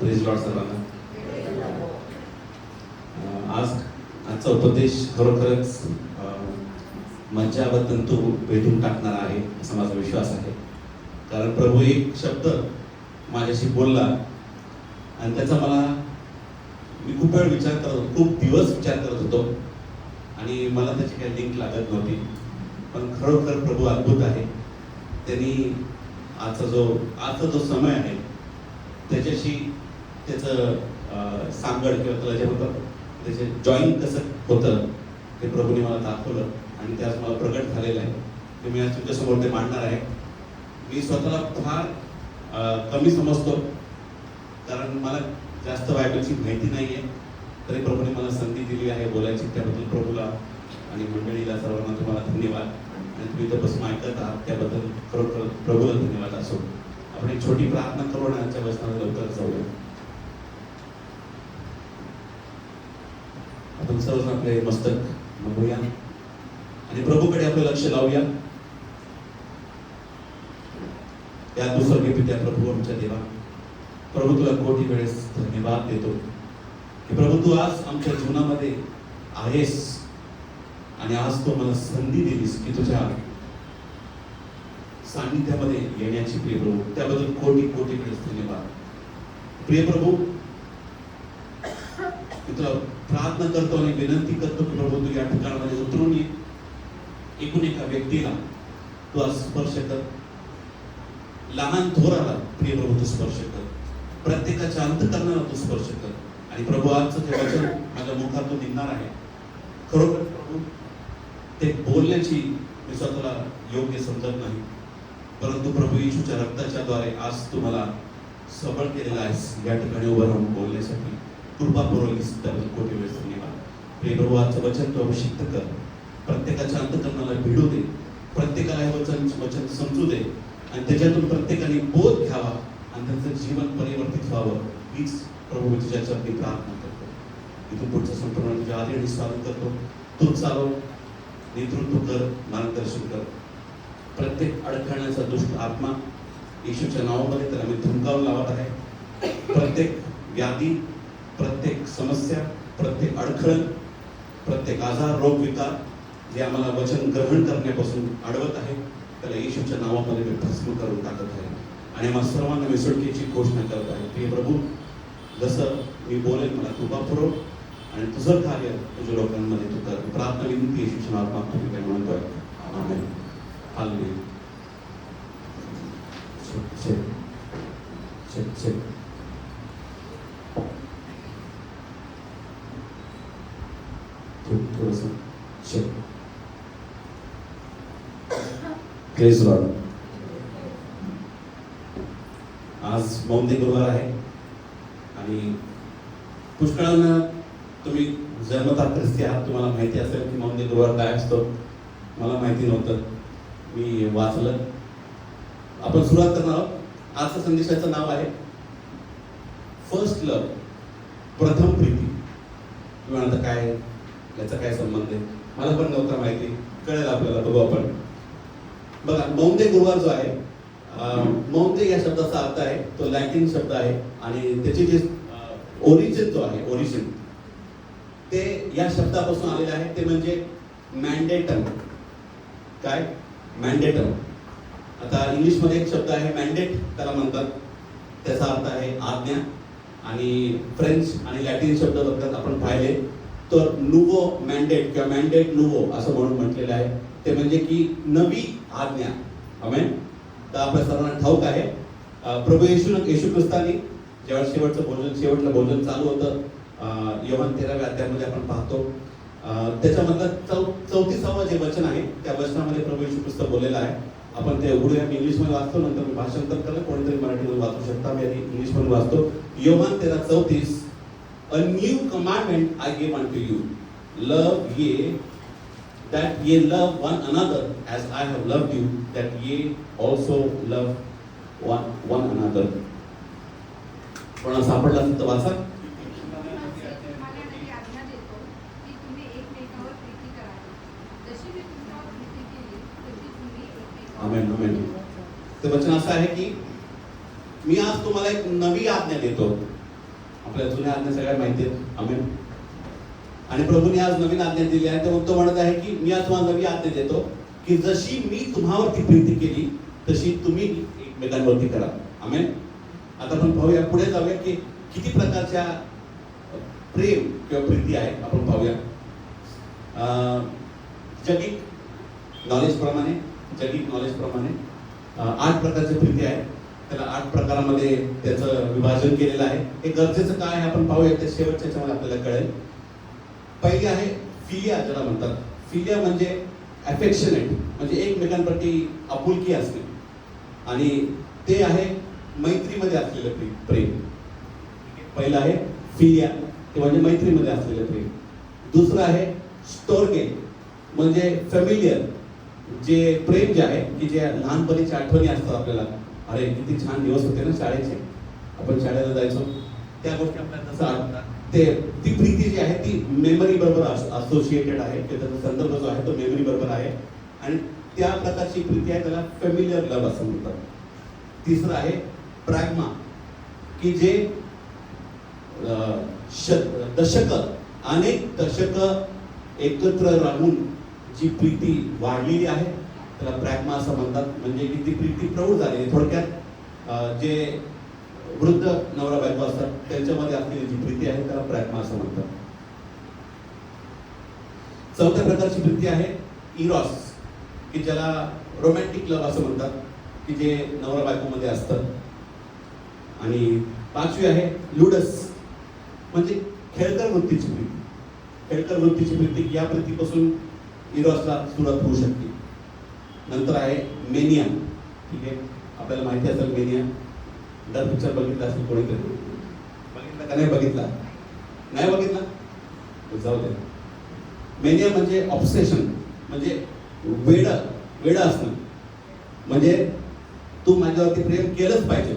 Praise Lord सर्वांना. आजचा उपदेश खरोखरच मज्जा व तंतू भेटून टाकणार आहे असा माझा विश्वास आहे. कारण प्रभू एक शब्द माझ्याशी बोलला आणि त्याचा मी खूप वेळ विचार करत होतो, खूप दिवस विचार करत होतो आणि मला त्याची काही लिंक लागत नव्हती. पण खरोखर प्रभू अद्भुत आहे. त्यांनी आजचा जो समय आहे त्याच्याशी त्याचं सांगड किंवा त्याला जे होतं त्याचे जॉईन कसं होतं ते प्रभूने मला दाखवलं आणि ते आज मला प्रगट झालेलं आहे. ते मी आज तुमच्यासमोर ते मांडणार आहे. मी स्वतःला फार कमी समजतो कारण मला जास्त बायबलची माहिती नाही आहे. तरी प्रभूने मला संधी दिली आहे बोलायची, त्याबद्दल प्रभूला आणि मंडळीला सर्वांना तुम्हाला धन्यवाद. आणि तुम्ही इथं बसून ऐकत आहात त्याबद्दल खरोखर प्रभूला धन्यवाद असो. आपण एक छोटी प्रार्थना करू आणि आजच्या वचनाला लवकर जाऊया. आपण सर्वजण आपले मस्तक नमूया आणि प्रभूकडे आपलं लक्ष लावूया. त्या दुसरे पित्या प्रभू आमच्या देवा, प्रभू तुला कोटी वेळेस धन्यवाद देतो की प्रभू तू आज आमच्या जीवनामध्ये आहेस आणि आज तू मला संधी दिलीस की तुझ्या सानिध्यामध्ये येण्याची. प्रिय प्रभू त्याबद्दल कोटी कोटी वेळेस धन्यवाद. प्रिय प्रभू मी तुला प्रार्थना करतो आणि विनंती करतो की प्रभू तू या ठिकाणामध्ये उतरून ये. एकूण एका व्यक्तीला तू आज स्पर्श कर, लहान थोराला प्रिय प्रभू तू स्पर्श कर, प्रत्येकाच्या अंतःकरणाला तू स्पर्श कर. आणि प्रभू आजचं ते वचन माझ्या मुखातून निघणार आहे. खरोखर प्रभू ते बोलण्याची मी स्वतःला योग्य समजत नाही, परंतु प्रभू येशूच्या रक्ताच्या द्वारे आज तू मला सबळ केलेला आहेस या ठिकाणी उभं राहून बोलण्यासाठी. कृपा पुरवलीस त्याबद्दल कोटी वेळेस धन्यवाद. प्रिय प्रभू आजचं वचन तू अभिषिक्त कर, प्रत्येकाच्या अंतःकरणाला भिडू दे, प्रत्येकाला हे वचन समजू दे आणि त्याच्यातून प्रत्येकाने बोध घ्यावा आणि त्यांचं जीवन परिवर्तित व्हावं. हीच प्रभू मी तुझ्या चरणी प्रार्थना करतो. इथून पुढचं संपूर्ण तुझ्या आधी स्वागत करतो. तू चालव, नेतृत्व कर, मार्गदर्शन कर. प्रत्येक अडखळण्याचा दुष्ट आत्मा येशूच्या नावामध्ये त्याला मी धमकावून लावत आहे. प्रत्येक व्याधी, प्रत्येक समस्या, प्रत्येक अडखळण, प्रत्येक आजार, रोग, विकार जे आम्हाला वचन ग्रहण करण्यापासून अडवत आहे त्याला येशूच्या नावामध्ये मी भस्म करून टाकत आहे आणि आम्हा सर्वांना मी सुटकेची घोषणा करत आहे. प्रिय प्रभू जसं मी बोलेन मला कृपा पुरव आणि तुझं कार्य तुझ्या लोकांमध्ये तू कर. प्रार्थना विनंती येशूच्या नावात मी म्हणतोय. आमेन. हालेलुया. Praise Lord. आज मौंदे गुरुवार आहे आणि पुष्कळांना तुम्ही जन्मता ख्रिस्ती आहात, तुम्हाला माहिती असेल की मौंदे गुरुवार काय असतो. मला माहिती नव्हतं, मी वाचलं. आपण सुरुवात करणार आहोत. आजच्या संदेशाचं नाव आहे फर्स्ट लव्ह, प्रथम प्रीती. तुम्ही म्हणता काय याचा काय संबंध आहे? मला पण नव्हतं माहिती, कळेल आपल्याला. बघू आपण. बघा मौंदे गुरुवार जो आहे, मौंदे या शब्दाचा अर्थ आहे तो लॅटिन शब्द आहे आणि त्याची जे ओरिजिन जो आहे, ओरिजिन ते या शब्दापासून आलेलं आहे. ते म्हणजे मॅन्डेटम. काय? मॅन्डेटम. आता इंग्लिशमध्ये एक शब्द आहे मॅन्डेट, त्याला म्हणतात, त्याचा अर्थ आहे आज्ञा. आणि फ्रेंच आणि लॅटिन शब्द बघतात आपण पाहिले तर नुवो मॅन्डेट किंवा मॅन्डेट नुवो असं म्हणून म्हटलेलं आहे. ते म्हणजे की नवी आज्ञा. आमेन. तर आपल्या सर्वांना ठाऊक आहे प्रभू येशू ख्रिस्तानी जेव्हा शेवटलं भोजन चालू होतं, योहान 13व्या अध्यायामध्ये आपण पाहतो, त्याच्यामधलं 34वं जे वचन आहे त्या वचनामध्ये प्रभू येशू ख्रिस्त बोललेला आहे. आपण ते उघडूया. मी इंग्लिशमध्ये वाचतो, नंतर मी भाषांतर करेल, कोणीतरी मराठीमध्ये वाचू शकता. मी आधी इंग्लिशमध्ये वाचतो. Yohan 13:34. A new commandment I give unto you, love ye, that ye love one another as I have loved you, that ye also love one another. कोणाला सापडला तर वाचा. आमेन. आमेन. ते वचन असं आहे की मी आज तुम्हाला एक नवी आज्ञा देतो. आपल्या जुन्या आज्ञा सगळ्या माहिती आहेत. आमेन. आणि प्रभूने आज नवीन आज्ञा दिली आहे. तर तो म्हणत आहे की मी आज तुम्हाला नवी आज्ञा देतो की जशी मी तुम्हावरती प्रीती केली तशी तुम्ही एकमेकांवरती करा. आमेन. आता आपण पाहूया, पुढे जाऊया की किती प्रकारच्या प्रेम किंवा प्रीती आहे. आपण पाहूया. जगिक नॉलेज प्रमाणे 8 प्रकारची प्रीती आहे. त्याला 8 प्रकारामध्ये त्याचं विभाजन केलेलं आहे. हे गरजेचं काय आहे आपण पाहूया. त्या शेवटच्या याच्यामध्ये आपल्याला कळेल. पहिली आहे फिलिया, ज्याला म्हणतात. फिलिया म्हणजे अफेक्शनेट, म्हणजे एकमेकांप्रती आपुलकी असणे. आणि ते आहे मैत्रीमध्ये असलेलं प्रेम. पहिलं आहे फिलिया, ते म्हणजे मैत्रीमध्ये असलेलं प्रेम. दुसरं आहे स्टोर्गे, म्हणजे फॅमिलियर, जे प्रेम जे आहे की जे लहानपणीच्या आठवणी असतात आपल्याला. अरे किती छान दिवस होते ना शाळेचे, आपण शाळेला जायचो, त्या गोष्टी आपल्याला तसं आठवतात. ती प्रीती जी आहे ती मेमरी बरोबर असोसिएटेड आहे. त्याचा संदर्भ जो आहे तो मेमरी बरोबर आहे. आणि त्या प्रकारची प्रीती आहे त्याला फॅमिलियर लव्ह असं म्हणतात. तिसरं आहे प्रॅग्मा, की जे अनेक दशक एकत्र राहून जी प्रीती वाढलेली आहे त्याला प्रॅग्मा असं म्हणतात. म्हणजे की ती प्रीती प्रौढ झालेली. थोडक्यात जे वृद्ध नवरा बायको असतात त्यांच्यामध्ये असलेली जी प्रीती आहे त्याला प्रॅग्मा असं म्हणतात. चौथ्या प्रकारची प्रीती आहे इरॉस, की ज्याला रोमॅन्टिक लव्ह असं म्हणतात, की जे नवरा बायकोमध्ये असतं. आणि 5वी आहे लुडस, म्हणजे खेळकर वृत्तीची प्रीती. या प्रीतीपासून इरॉसला सुरुवात होऊ शकते. नंतर आहे मेनिया. ठीक आहे, आपल्याला माहिती असेल मेनिया. डर पिक्चर बघितला असेल कोणीतरी? बघितला का नाही बघितला? नाही बघितला? जाऊ दे. मेनिया म्हणजे ऑब्सेशन, म्हणजे वेड असणं. म्हणजे तू माझ्यावरती प्रेम केलंच पाहिजे,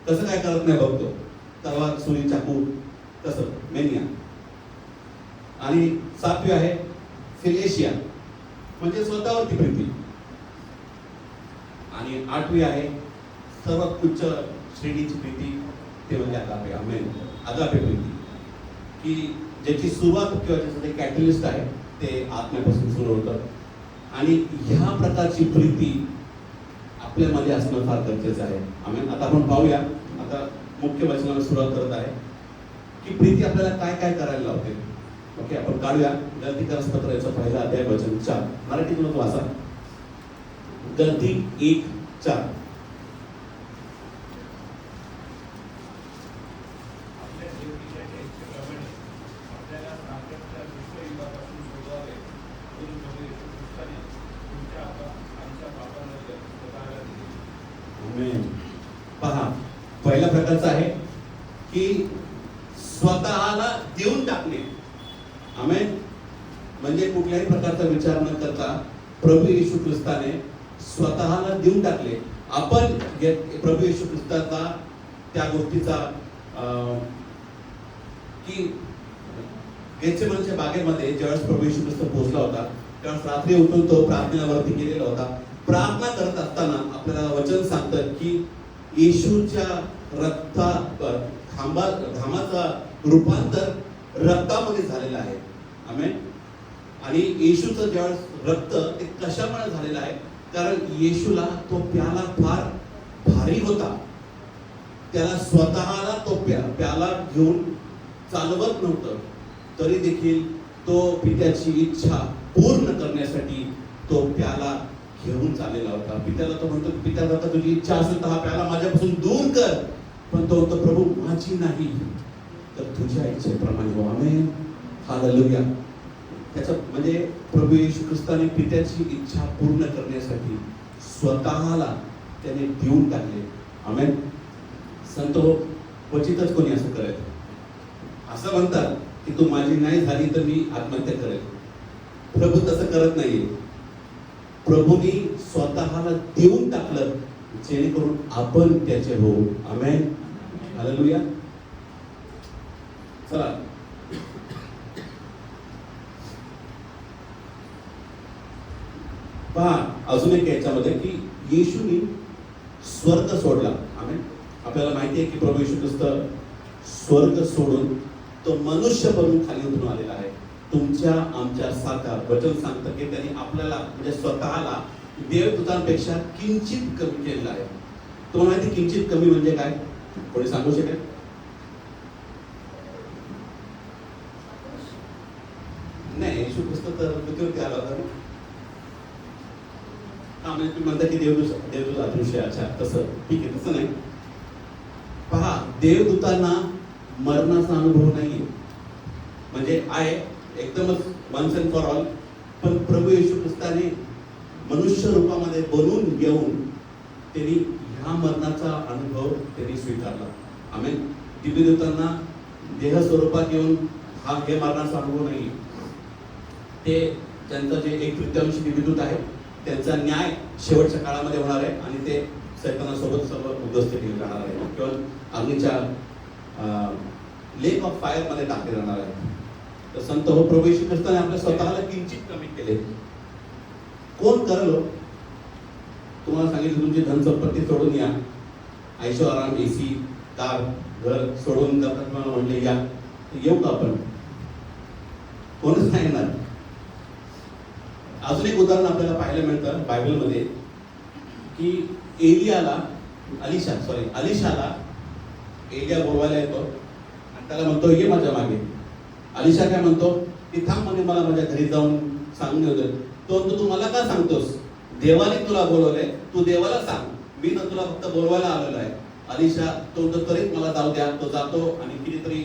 कसं काय करत नाही बघतो, तलवार सुरी चाकू तसं मेनिया. आणि 7वी आहे फिलेशिया, म्हणजे स्वतःवरती प्रीती. आणि 8वी आहे सर्वात उच्च श्रेणीची प्रीती, ते म्हणजे अगापे. आमेन. अगापे प्रीती, की ज्याची सुरुवात किंवा ज्याचं ते कॅटलिस्ट आहे ते आत्म्यापासून सुरू होतं. आणि ह्या प्रकारची प्रीती आपल्यामध्ये असणं फार गरजेचं आहे. आमेन. आता आपण पाहूया. आता मुख्य वचनाला सुरुवात करत आहे की प्रीती आपल्याला काय काय करायला लावते. ओके, आपण काढूया गलती करसपत्र याचा पहिला अध्याय वचन 4. मराठीतून वाचा. गलती 1:4. पहा, पहिला प्रकारचा आहे की स्वतःला देऊन टाकणे. आमेन. म्हणजे कुठल्याही प्रकारचा विचार न करता प्रभू येशू ख्रिस्ताने स्वतःला देऊन टाकले. आपण प्रभू येशू ख्रिस्ताचा त्या गोष्टीचा की गेत्सेमनच्या बागेमध्ये ज्यावेळेस प्रभू येशू ख्रिस्त पोहोचला होता त्यावेळेस रात्री उठून तो प्रार्थनेवरती गेलेला होता. प्रार्थना करत असताना आपल्याला वचन सांगतं की येशूच्या घामाचा रूपांतर रक्तामध्ये झालेलं आहे. आमेन. आणि येशूचं ज्यावेळेस रक्त ते कशामुळे झालेलं आहे, कारण येशूला तो प्याला फार भारी होता. त्याला स्वतःला तो प्याला घेऊन चालवत नव्हतं, तरी देखील तो पित्याची इच्छा पूर्ण करण्यासाठी तो प्याला घेऊन चाललेला होता. पित्याला तो म्हणतो, पित्या आता तुझी इच्छा असेल तर हा प्याला माझ्यापासून दूर कर. पण तो म्हणतो, प्रभू माझी नाही तर तुझ्या इच्छेप्रमाणे हो. आमेन. हालेलुया. त्याचं म्हणजे प्रभू येशू ख्रिस्ताने पित्याची इच्छा पूर्ण करण्यासाठी स्वतःला त्याने देऊन टाकले. आमेन. संत हो, क्वचितच कोणी असं करेल. असं म्हणतात की तू माझी नाही झाली तर मी आत्महत्या करेल. प्रभू तसं करत नाहीये. प्रभूंनी स्वतःला देऊन टाकलं जेणेकरून आपण त्याचे होऊ. आमेन. हालेलुया. चला, पहा अजून एक याच्यामध्ये की येशूनी स्वर्ग सोडला. आमेन. आपल्याला माहिती आहे की प्रभू येशू ख्रिस्त स्वर्ग सोडून तो मनुष्य बनून खाली उतरून आलेला आहे. तुमच्या आमच्या सारखा वचन सांगतं की त्यांनी आपल्याला म्हणजे स्वतःला देवदूतांपेक्षा किंचित कमी केलेलं आहे. तुम्हाला माहिती किंचित कमी म्हणजे काय? कोणी सांगू शकेल? नाही, येशू ख्रिस्त तर पृथ्वीवरती आला होता. म्हणजे तुम्ही म्हणता की देवदूत अदृश्य. अच्छा, तसं ठीक आहे, तसं नाही. पहा, देवदूतांना मरणाचा अनुभव नाहीये, म्हणजे आहे एकदमच वन्स अँड फॉर ऑल. पण प्रभू येशू ख्रिस्ताने मनुष्य रूपामध्ये बनून येऊन त्यांनी ह्या मरणाचा अनुभव त्यांनी स्वीकारला. आमेन. दिव्यदूतांना देह स्वरूपात येऊन हे मरणाचा अनुभव नाही. ते त्यांचं जे 1/3 दिव्यदूत आहे त्यांचा न्याय शेवटच्या काळामध्ये होणार आहे आणि ते सैतानासोबत सर्व उद्ध्वस्त केले जाणार आहे किंवा अग्नीच्या लेक ऑफ फायर मध्ये टाकले जाणार आहे. तर संत हो प्रभू येशू ख्रिस्ताने आपल्या स्वतःला किंचित कमी केले. कोण करलो? तुम्हाला सांगितलं तुमची धनसंपत्ती सोडून या, ऐशो आराम, एसी, कार, घर सोडून जातात. मला म्हणले या, येऊ का आपण? कोणच नाही येणार. अजून एक उदाहरण आपल्याला पाहायला मिळतं बायबलमध्ये की अलिशाला एलिया बोलवायला येतो आणि त्याला म्हणतो ये माझ्या मागे. अलिशा काय म्हणतो की थांब म्हणे, मला माझ्या घरी जाऊन सांगून येऊ दे. तो तू मला का सांगतोस? देवाने तुला बोलवलंय, तू देवाला सांग, मी ना तुला फक्त बोलवायला आलेलो आहे. अलिशा तो त्वरित मला जाऊ द्या. तो जातो आणि कितीतरी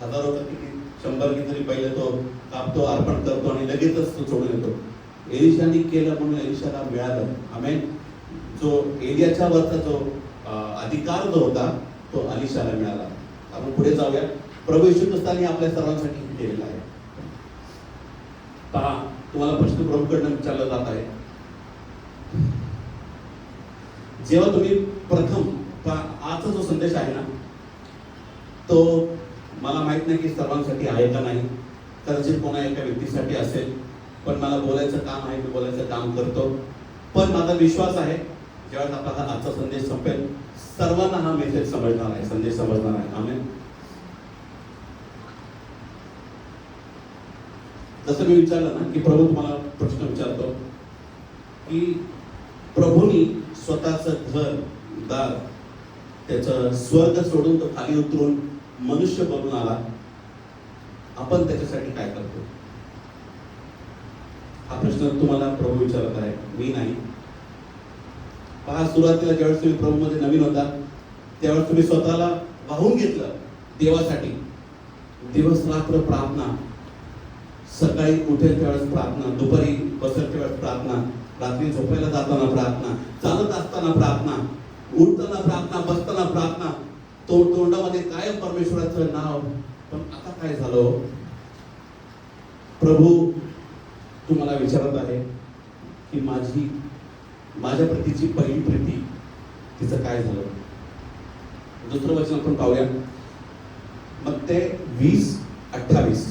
हजारो किती 100 कितीतरी पहिले तो कापतो, अर्पण करतो आणि लगेचच तो सोडून येतो. एलिशाने केलं म्हणून एलिशाला मिळालं. आमेन. जो एलियाच्या वरचा जो अधिकार जो होता तो अलिशाला मिळाला. आपण पुढे जाऊया. प्रभू येशू ख्रिस्ताने आपल्या सर्वांसाठी केलेला आहे. पहा, तुम्हाला प्रश्न प्रभूकडनं विचारला जात आहे. जेव्हा तुम्ही प्रथम आजचा जो संदेश आहे ना, तो मला माहित नाही की सर्वांसाठी आहे का नाही. कदाचित कोणा एका व्यक्तीसाठी असेल, पण मला बोलायचं काम आहे, मी बोलायचं काम करतो. पण माझा विश्वास आहे ज्यावेळेस आपला हा आजचा संदेश संपेल सर्वांना हा मेसेज समजणार आहे, संदेश समजणार आहे. आमेन. जसं मी विचारलं ना की प्रभू तुम्हाला प्रश्न विचारतो की प्रभूंनी स्वतःचं घर दार त्याचं स्वर्ग सोडून तो खाली उतरून मनुष्य बनून आला. आपण त्याच्यासाठी काय करतो? हा प्रश्न तुम्हाला प्रभू विचारत आहे, मी नाही. पहा, सुरुवातीला ज्यावेळेस तुम्ही प्रभूमध्ये नवीन होता त्यावेळेस तुम्ही स्वतःला वाहून घेतलं देवासाठी. दिवस रात्र प्रार्थना, सकाळी उठेल त्यावेळेस प्रार्थना, दुपारी बसेल त्यावेळेस प्रार्थना, रात्री झोपायला जाताना प्रार्थना, चालत असताना प्रार्थना, उठताना प्रार्थना, बसताना प्रार्थना, तोंडामध्ये कायम परमेश्वराचं नाव. पण आता काय झालं? प्रभू तुम्हाला विचारत आहे की माझ्या प्रतीची पहिली प्रीती तिचं काय झालं? दुसरं वचन आपण पाहूया. मत्ते 20:28.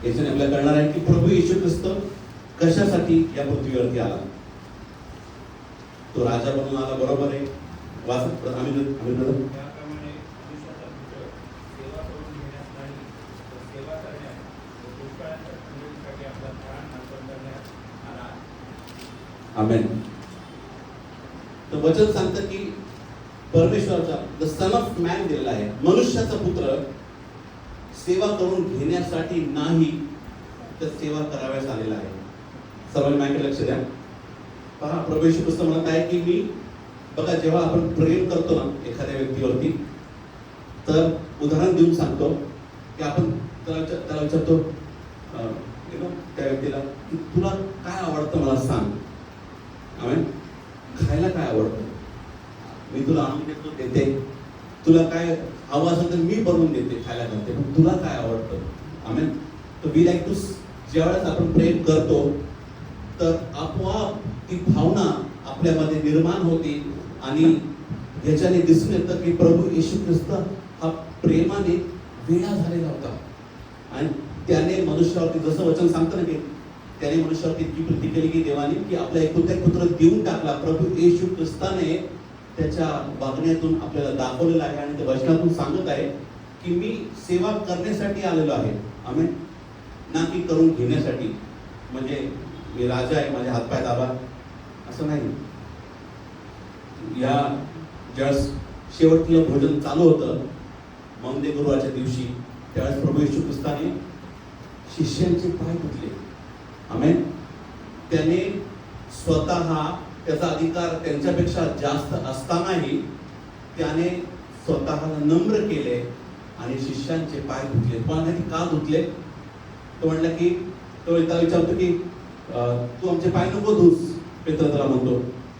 याच्याने आपल्याला कळणार आहे की प्रभू येशू ख्रिस्त कशासाठी या पृथ्वीवरती आला. तो राजा बनून आला, बरोबर आहे. वाचत आम्ही आमेन. तर वचन सांगतं की परमेश्वराचा द सन ऑफ मॅन दिलेला आहे, मनुष्याचा पुत्र सेवा करून घेण्यासाठी नाही तर सेवा कराव्यास आलेला आहे. सर्वांनी माझ्याकडे लक्ष द्या. पहा, प्रभू येशू ख्रिस्त म्हणत आहे की मी, बघा, जेव्हा आपण प्रेम करतो ना एखाद्या व्यक्तीवरती, तर उदाहरण देऊन सांगतो की आपण त्याला विचारतो त्या व्यक्तीला की तुला काय आवडतं मला सांग. आमेन. खायला काय आवडतं? मी तुला आणून देते. तुला काय हवं असेल तर मी बनवून देते, खायला घालते. पण तुला काय आवडतं? आमेन. तर वी लाईक टू. ज्यावेळेस आपण प्रेम करतो तर आपोआप ती भावना आपल्यामध्ये निर्माण होती आणि ह्याच्याने दिसून येतं की प्रभू येशू ख्रिस्त हा प्रेमाने वेळा झालेला होता आणि त्याने मनुष्यावरती, जसं वचन सांगतं ना की त्याने मनुष्यावर इतकी प्रीती केली की देवाने की आपला एकुलता एक पुत्र देऊन टाकला. प्रभू येशू ख्रिस्ताने त्याच्या वागण्यातून आपल्याला दाखवलेलं आहे आणि त्या वचनातून सांगत आहे की मी सेवा करण्यासाठी आलेलो आहे. आमेन. ना की करून घेण्यासाठी. म्हणजे मी राजा आहे, माझे हातपाय दाबा असं नाही. या ज्यावेळेस शेवटलं भोजन चालू होतं मौंदे गुरुवारच्या दिवशी, त्यावेळेस प्रभू येशू ख्रिस्ताने शिष्यांचे पाय धुतले. आमेन. त्याने स्वतः त्याचा अधिकार त्यांच्यापेक्षा जास्त असतानाही त्याने स्वतःला नम्र केले आणि शिष्यांचे पाय धुतले. पण माहिती का धुतले? तो म्हणला की तो त्याला विचारतो की तू आमचे पाय नको धुस. पेत्र त्याला म्हणतो,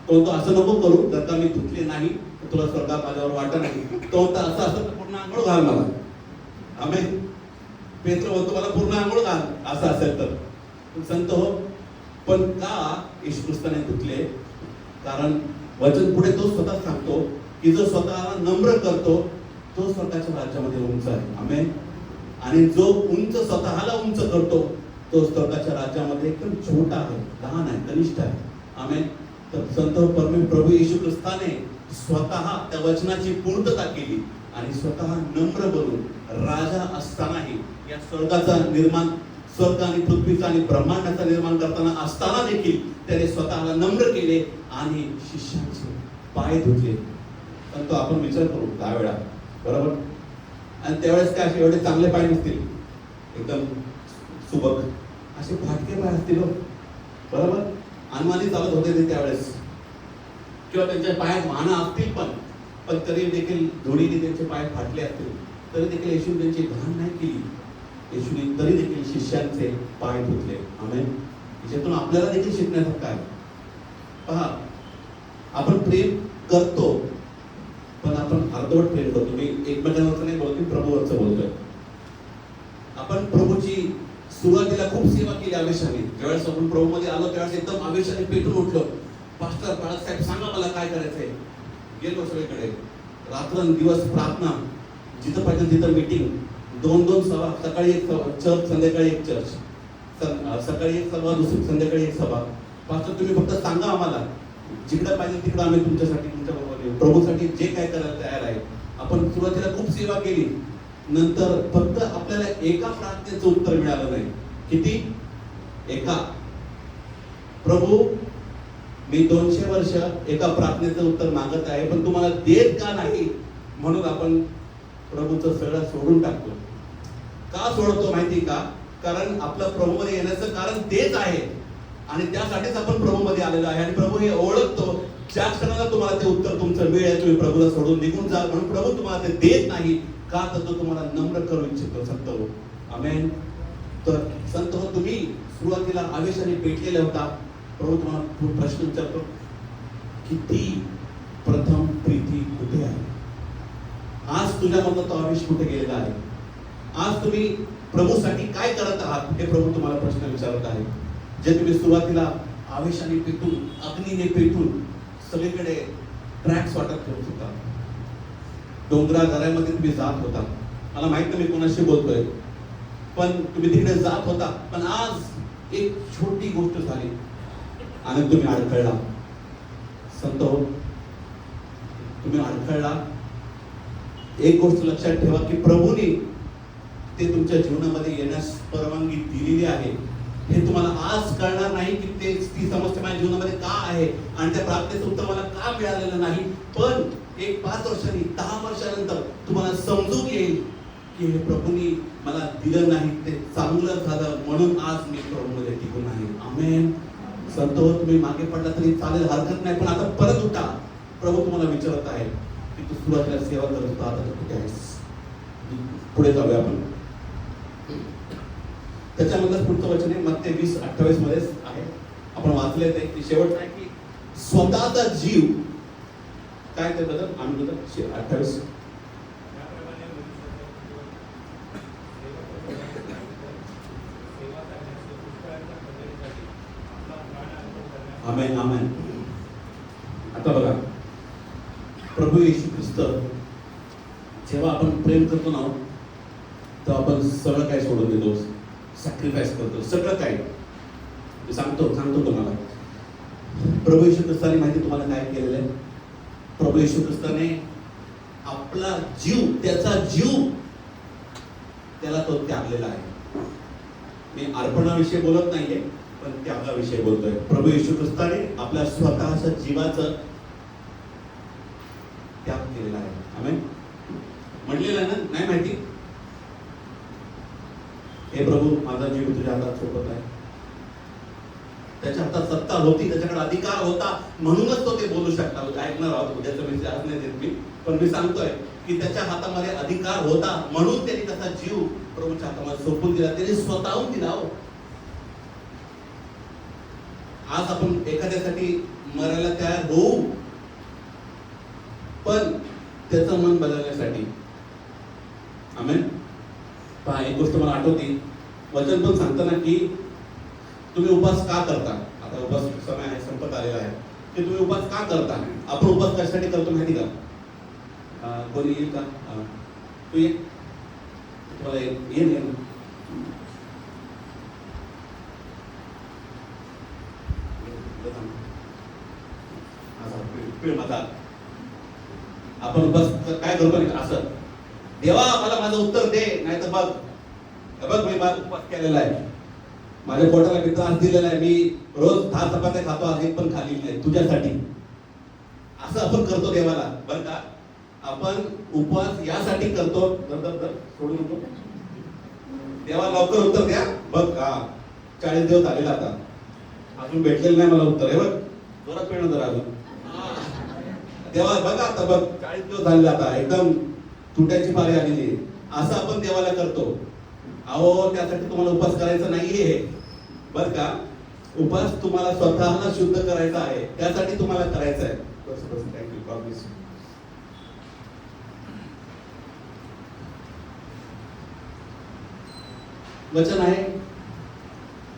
तो असं नको करू, जर का मी धुतले नाही तर तुला स्वर्गात माझ्यावर वाटत नाही. तो असं असं तर पूर्ण आंघोळ घाल मला. आमेन. पेत्र म्हणतो मला पूर्ण आंघोळ घाल असं असेल तर. संत हो, पण का येशू ख्रिस्ताने धुतले? कारण वचन पुढे तो स्वतः सांगतो की जो स्वतःला नम्र करतो तो स्वतःच्या राज्यामध्ये उंच आहे. आमेन. आणि जो उंच स्वतःला उंच करतो तो स्वतःच्या राज्यामध्ये एकदम छोटा आहे, लहान आहे, कनिष्ठ आहे. आमेन. तर संत प्रभू येशू ख्रिस्ताने स्वतः त्या वचनाची पूर्तता केली आणि स्वतः नम्र बनून राजा असतानाही या स्वर्गाचा निर्माण, स्वर्ग आणि पृथ्वीचा आणि ब्रह्मांडाचा निर्माण करताना असताना देखील त्याने स्वतःला नम्र केले आणि शिष्यांचे पाय धुतले. पण तो आपण विचार करू त्यावेळा, बरोबर? आणि त्यावेळेस काय असे एवढे चांगले पाय नसतील, एकदम सुबक असे फाटके पाय असतील, बरोबर? अनवाणी चालत होते ते त्यावेळेस, किंवा त्यांच्या पायात वाहनं असतील पण तरी देखील धुळीने त्यांचे पाय फाटले असतील तरी देखील येशू त्यांची घाण नाही केली. येशूने तरी देखील शिष्यांचे पाय धुतले. आमेन. याच्यातून आपल्याला देखील शिकण्यासारखं आहे. पहा, आपण प्रेम करतो पण आपण अर्धवट प्रेम करतो. मी एकमेकांवरचं नाही बोलतो, प्रभूवरचं बोलतोय. आपण प्रभूची सुरुवातीला खूप सेवा केली आवेशाने. ज्यावेळेस आपण प्रभूमध्ये आलो त्यावेळेस एकदम आवेशाने पेटून उठलो. पास्टर बाळासाहेब सांगा मला काय करायचंय. गेलो सगळीकडे, रात्रंदिवस प्रार्थना, जिथं पाहिजे तिथं मीटिंग, 2-2 सभा, सकाळी एक चर्च, संध्याकाळी एक चर्च, सकाळी एक सभा, दुसरी संध्याकाळी एक सभा. पास्टर तुम्ही फक्त सांगा आम्हाला, जिकडं पाहिजे तिकडं आम्ही तुमच्यासाठी, तुमच्या बरोबर प्रभूसाठी जे काय करायला तयार आहे. आपण सुरुवातीला खूप सेवा केली, नंतर फक्त आपल्याला एका प्रार्थनेचं उत्तर मिळालं नाही. किती? एका. प्रभू मी 200 वर्ष एका प्रार्थनेचं उत्तर मागत आहे, पण तुम्हाला देत का नाही? म्हणून आपण प्रभूचं सगळं सोडून टाकतो. का सोडतो माहिती का? कारण आपलं प्रभूमध्ये येण्याचं कारण तेच आहे आणि त्यासाठीच आपण प्रभूमध्ये आलेलो आहे. आणि प्रभू हे ओळखतो, ज्या क्षणाला तुम्हाला ते उत्तर तुमचं मिळेल तुम्ही प्रभूला सोडून निघून जा, म्हणून प्रभू तुम्हाला ते देत नाही. का? तर तो तुम्हाला नम्र करू इच्छितो. संत हो, आमेन. तर संत हो, तुम्ही सुरुवातीला आवेशाने पेटलेला होता. प्रभू तुम्हाला प्रश्न विचारतो, किती प्रथम प्रीती कुठे आहे? आज तुझ्यामधला तो आवेश कुठे गेलेला आहे? आज तुम्ही प्रभूसाठी काय करत आहात हे प्रभू तुम्हाला प्रश्न विचारत आहे. जे तुम्ही सुरुवातीला आवेशाने पेटून, अग्नीने पेटून सगळीकडे ट्रॅक्स वाटत करत होता, डोंगरा दऱ्यामध्ये तुम्ही जात होता. मला माहित नाही मी कोणाशी बोलतोय, पण तुम्ही तिकडे जात होता. पण आज एक छोटी गोष्ट झाली आणि तुम्ही अडखळला. संत हो, तुम्ही अडखळला. एक गोष्ट लक्षात ठेवा की प्रभूने ते तुमच्या जीवनामध्ये येण्यास परवानगी दिलेली आहे. हे तुम्हाला आज कळणार नाही की ती समस्या माझ्या जीवनामध्ये का आहे आणि त्या प्रार्थनेचं उत्तर मला का मिळालेलं नाही. पण एक 5 वर्षांनी, 10 वर्षानंतर तुम्हाला समजून येईल की हे प्रभूंनी मला दिलं नाही, ते चांगलं झालं म्हणून आज मी प्रभूमध्ये टिकून आहे. आमेन. संत हो, तुम्ही मागे पडला तरी चालेल, हरकत नाही, पण आता परत उठा. प्रभू तुम्हाला विचारत आहे की तू सुरुवातीला सेवा करत होता, आता कुठे आहेस? पुढे जाऊया आपण. त्याच्यामधलं पुढचं वचन आहे मत्ते 20:28 मध्येच आहे. आपण वाचले ते की शेवट आहे की स्वतःचा जीव काय ते बदल आम्ही 28 आमेन. आमेन. आता बघा, प्रभू येशू ख्रिस्त जेव्हा आपण प्रेम करतो ना, तेव्हा आपण सगळं काय सोडून देतो, सॅक्रिफाईस करतो, सगळं काय. मी सांगतो तुम्हाला. प्रभू येशू ख्रिस्ताने माहिती तुम्हाला काय केलेलं आहे? प्रभू येशू ख्रिस्ताने आपला जीव, त्याचा जीव त्याला तो त्यागलेला आहे. मी अर्पणाविषयी बोलत नाहीये, पण त्यागाविषयी बोलतोय. प्रभू येशू ख्रिस्ताने आपल्या स्वतःच्या जीवाचं त्याग केलेला आहे. आमेन. म्हणलेलं ना, नाही माहिती, हे प्रभू माझा जीव तुझ्या हातात सोपत आहे. त्याच्या हातात सत्ता होती, त्याच्याकडे अधिकार होता, म्हणूनच तो ते बोलू शकता. ऐकणार आहोत उद्याचं मी आज नाही देत मी, पण मी सांगतोय की त्याच्या हातामध्ये अधिकार होता, म्हणून त्यांनी त्याचा जीव प्रभूच्या हातामध्ये सोपून दिला. त्याने स्वतःहून दिला. आज आपण एखाद्यासाठी मरायला तयार होऊ, पण त्याचं मन बदलण्यासाठी. आमेन. पहा, एक गोष्ट मला आठवते, वचन पण सांगताना की तुम्ही उपवास का करता. आता उपवास समय आहे, संपत आलेला आहे, की तुम्ही उपवास का करता. आपण उपवास कशासाठी करतो माहिती का? कोणी येईल का? तू ये, तुम्हाला ये माझा. आपण उपवास काय करतो नाही असं, देवा मला माझं उत्तर दे, नाही तर बघ मी माझा उपवास केलेला आहे, माझ्या पोटाला मी त्रास दिलेला आहे, मी रोज 10 चपात्या खातो, आज एक पण खाली नाही तुझ्यासाठी. असं आपण करतो देवाला. बरं का, आपण उपवास यासाठी करतो, सोडू नको देवा, लवकर उत्तर द्या. बघ का 40 दिवस आलेला, आता अजून भेटलेलं नाही मला उत्तर. हे बघ, जोरात पेण जरा अजून. देवा बघा आता, बघ 40 दिवस झाले, आता एकदम तुटायची पारी आलेली आहे. असं आपण देवाला करतो. अहो, त्यासाठी तुम्हाला उपवास करायचा नाहीये, बर का. उपवास तुम्हाला स्वतःला शुद्ध करायचा आहे, त्यासाठी तुम्हाला करायचा आहे. Thank you, God bless you. वचन आहे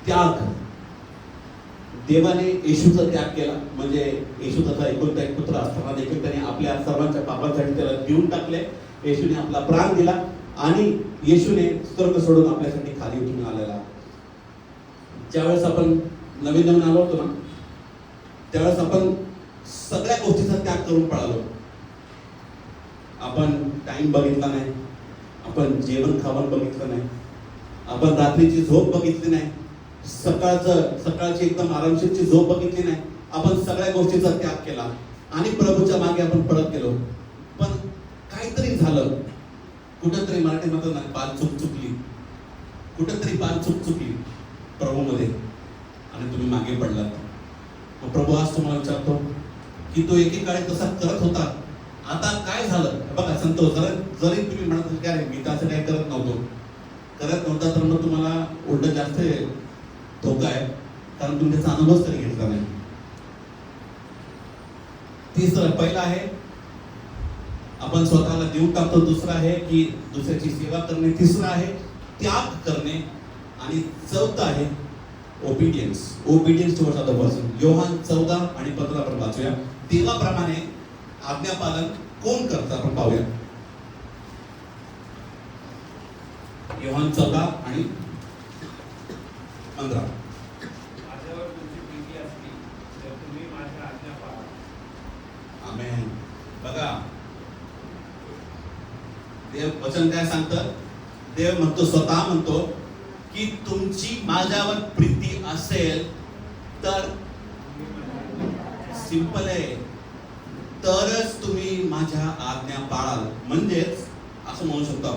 त्याग. देवाने येशूचा त्याग केला, म्हणजे येशू त्याचा एकुलता एक पुत्र असताना देखील त्याने आपल्या सर्वांच्या पापांसाठी त्याला देऊन टाकले. येशूने आपला प्राण दिला आणि येशूने स्वर्ग सोडून आपल्यासाठी खाली उतरून आलेला. ज्यावेळेस आपण नवीन आलो होतो ना, त्यावेळेस आपण सगळ्या गोष्टीचा त्याग करून पळालो. आपण टाइम बघितला नाही, आपण जेवण खावण बघितलं नाही, आपण रात्रीची झोप बघितली नाही, सकाळची एकदम आरामशीरची झोप बघितली नाही. आपण सगळ्या गोष्टीचा त्याग केला आणि प्रभूच्या मागे आपण पळत गेलो. पण काहीतरी झालं, कुठंतरी मराठीमध्ये पाल चुकली, कुठंतरी पाल चुकली प्रभूमध्ये, आणि तुम्ही मागे पडलात. मग प्रभू आज तुम्हाला विचारतो की तो एकेकाळी तसा करत होता, आता काय झालं. बघा संतोष, जरी तुम्ही म्हणत की अरे मी तर असं काही करत नव्हता, तर मग तुम्हाला उलट जास्त धोका आहे, कारण तुम्ही त्याचा अनुभव तरी घेतला नाही. तिसरं, पहिला आहे आपण स्वतःला देऊन टाकतो, दुसरं आहे की दुसऱ्याची सेवा करणे, तिसरं आहे त्याग करणे, आणि चौथं आहे obedience. Obedience towards other person. योहान 14 आणि 15 आपण वाचूया. देवाप्रमाणे आज्ञापालन कोण करतं आपण पाहूया. योहान 14 आणि 15. माझ्यावर तुमची प्रीती असली तर तुम्ही माझ्या आज्ञा पाळा. आमेन. बघा, देव वचन काय सांगतं. देव म्हणतो, स्वतः म्हणतो की तुमची माझ्यावर प्रीती असेल तर, सिंपल आहे, तरच तुम्ही माझ्या आज्ञा पाळाल. म्हणजेच असं म्हणू शकतो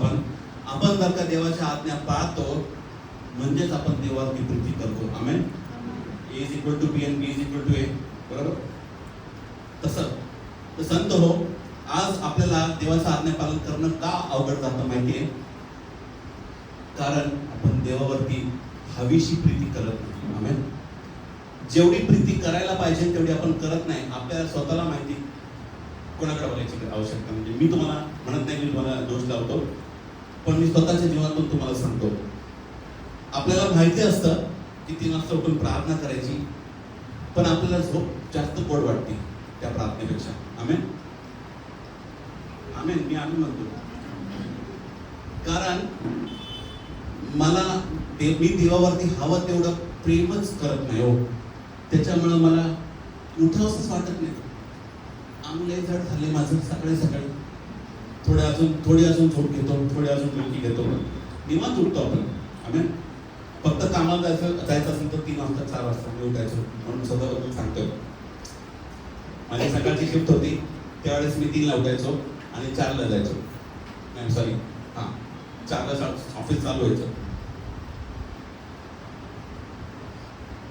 आपण जर का देवाच्या आज्ञा पाळतो म्हणजेच आपण देवाची प्रीती करतो. आमेन. A is equal to B and B is equal to A. बरोबर. तसं संत हो, आज आपल्याला देवाचं आज्ञा पालन करणं का अवघड जातं माहितीये? कारण आपण देवावरती हवीशी प्रीती करत नाही. आमेन. जेवढी प्रीती करायला पाहिजे तेवढी आपण करत नाही. आपल्याला स्वतःला माहिती, कोणाकडे बघायची आवश्यकता. म्हणजे मी तुम्हाला म्हणत नाही, मी तुम्हाला दोष लावतो, पण मी स्वतःच्या जीवनातून तुम्हाला सांगतो. आपल्याला माहिती असतं की 3 वाजता उठून प्रार्थना करायची, पण आपल्याला झोप जास्त गोड वाटते त्या प्रार्थनेपेक्षा. आमेन. आमेन. मी आम्ही म्हणतो, कारण मला मी देवावरती हवं तेवढं प्रेमच करत नाही हो. त्याच्यामुळं मला उठावंसंच वाटत नाही. आंगले जड झाले माझं सकाळी सकाळी. थोडी अजून झोप घेतो, थोडी अजून डुलकी घेतो, निवांत उठतो आपण. आम्ही फक्त कामाला जायचं असेल तर 3 वाजता 4 वाजता मी उठायचो. म्हणून स्वतःबद्दल सांगतोय. माझी सकाळची शिफ्ट होती त्यावेळेस मी 3ला उठायचो आणि 4ला जायचो. नाही सॉरी, 4ला ऑफिस चालू व्हायचं.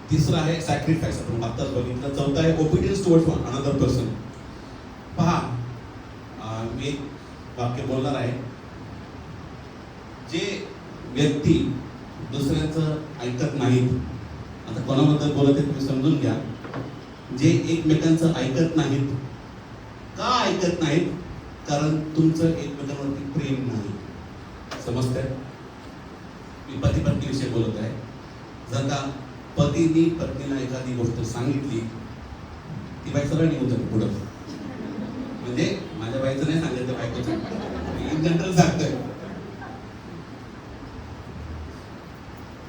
तिसरं आहे सॅक्रिफाईस, आपण आत्ताच बघितलं. चौथा आहे ओबिडियन्स टुवर्ड्स अनदर पर्सन. पहा, मी एक वाक्य बोलणार आहे. जे व्यक्ती दुसऱ्याचं ऐकत नाहीत, आता कोणाबद्दल बोलत आहे तुम्ही समजून घ्या. जे एकमेकांचं ऐकत नाहीत. का ऐकत नाहीत? कारण तुमचं एकमेकांवरती प्रेम नाही. समजतंय? मी पती पत्नी विषयी बोलत आहे. जर का पतीने पत्नीला एखादी गोष्ट सांगितली, ती बाई सरळ निघून जाते पुढं. म्हणजे माझ्या बाईचं नाही सांगितलं, बायकोचं इन जनरल सांगतोय.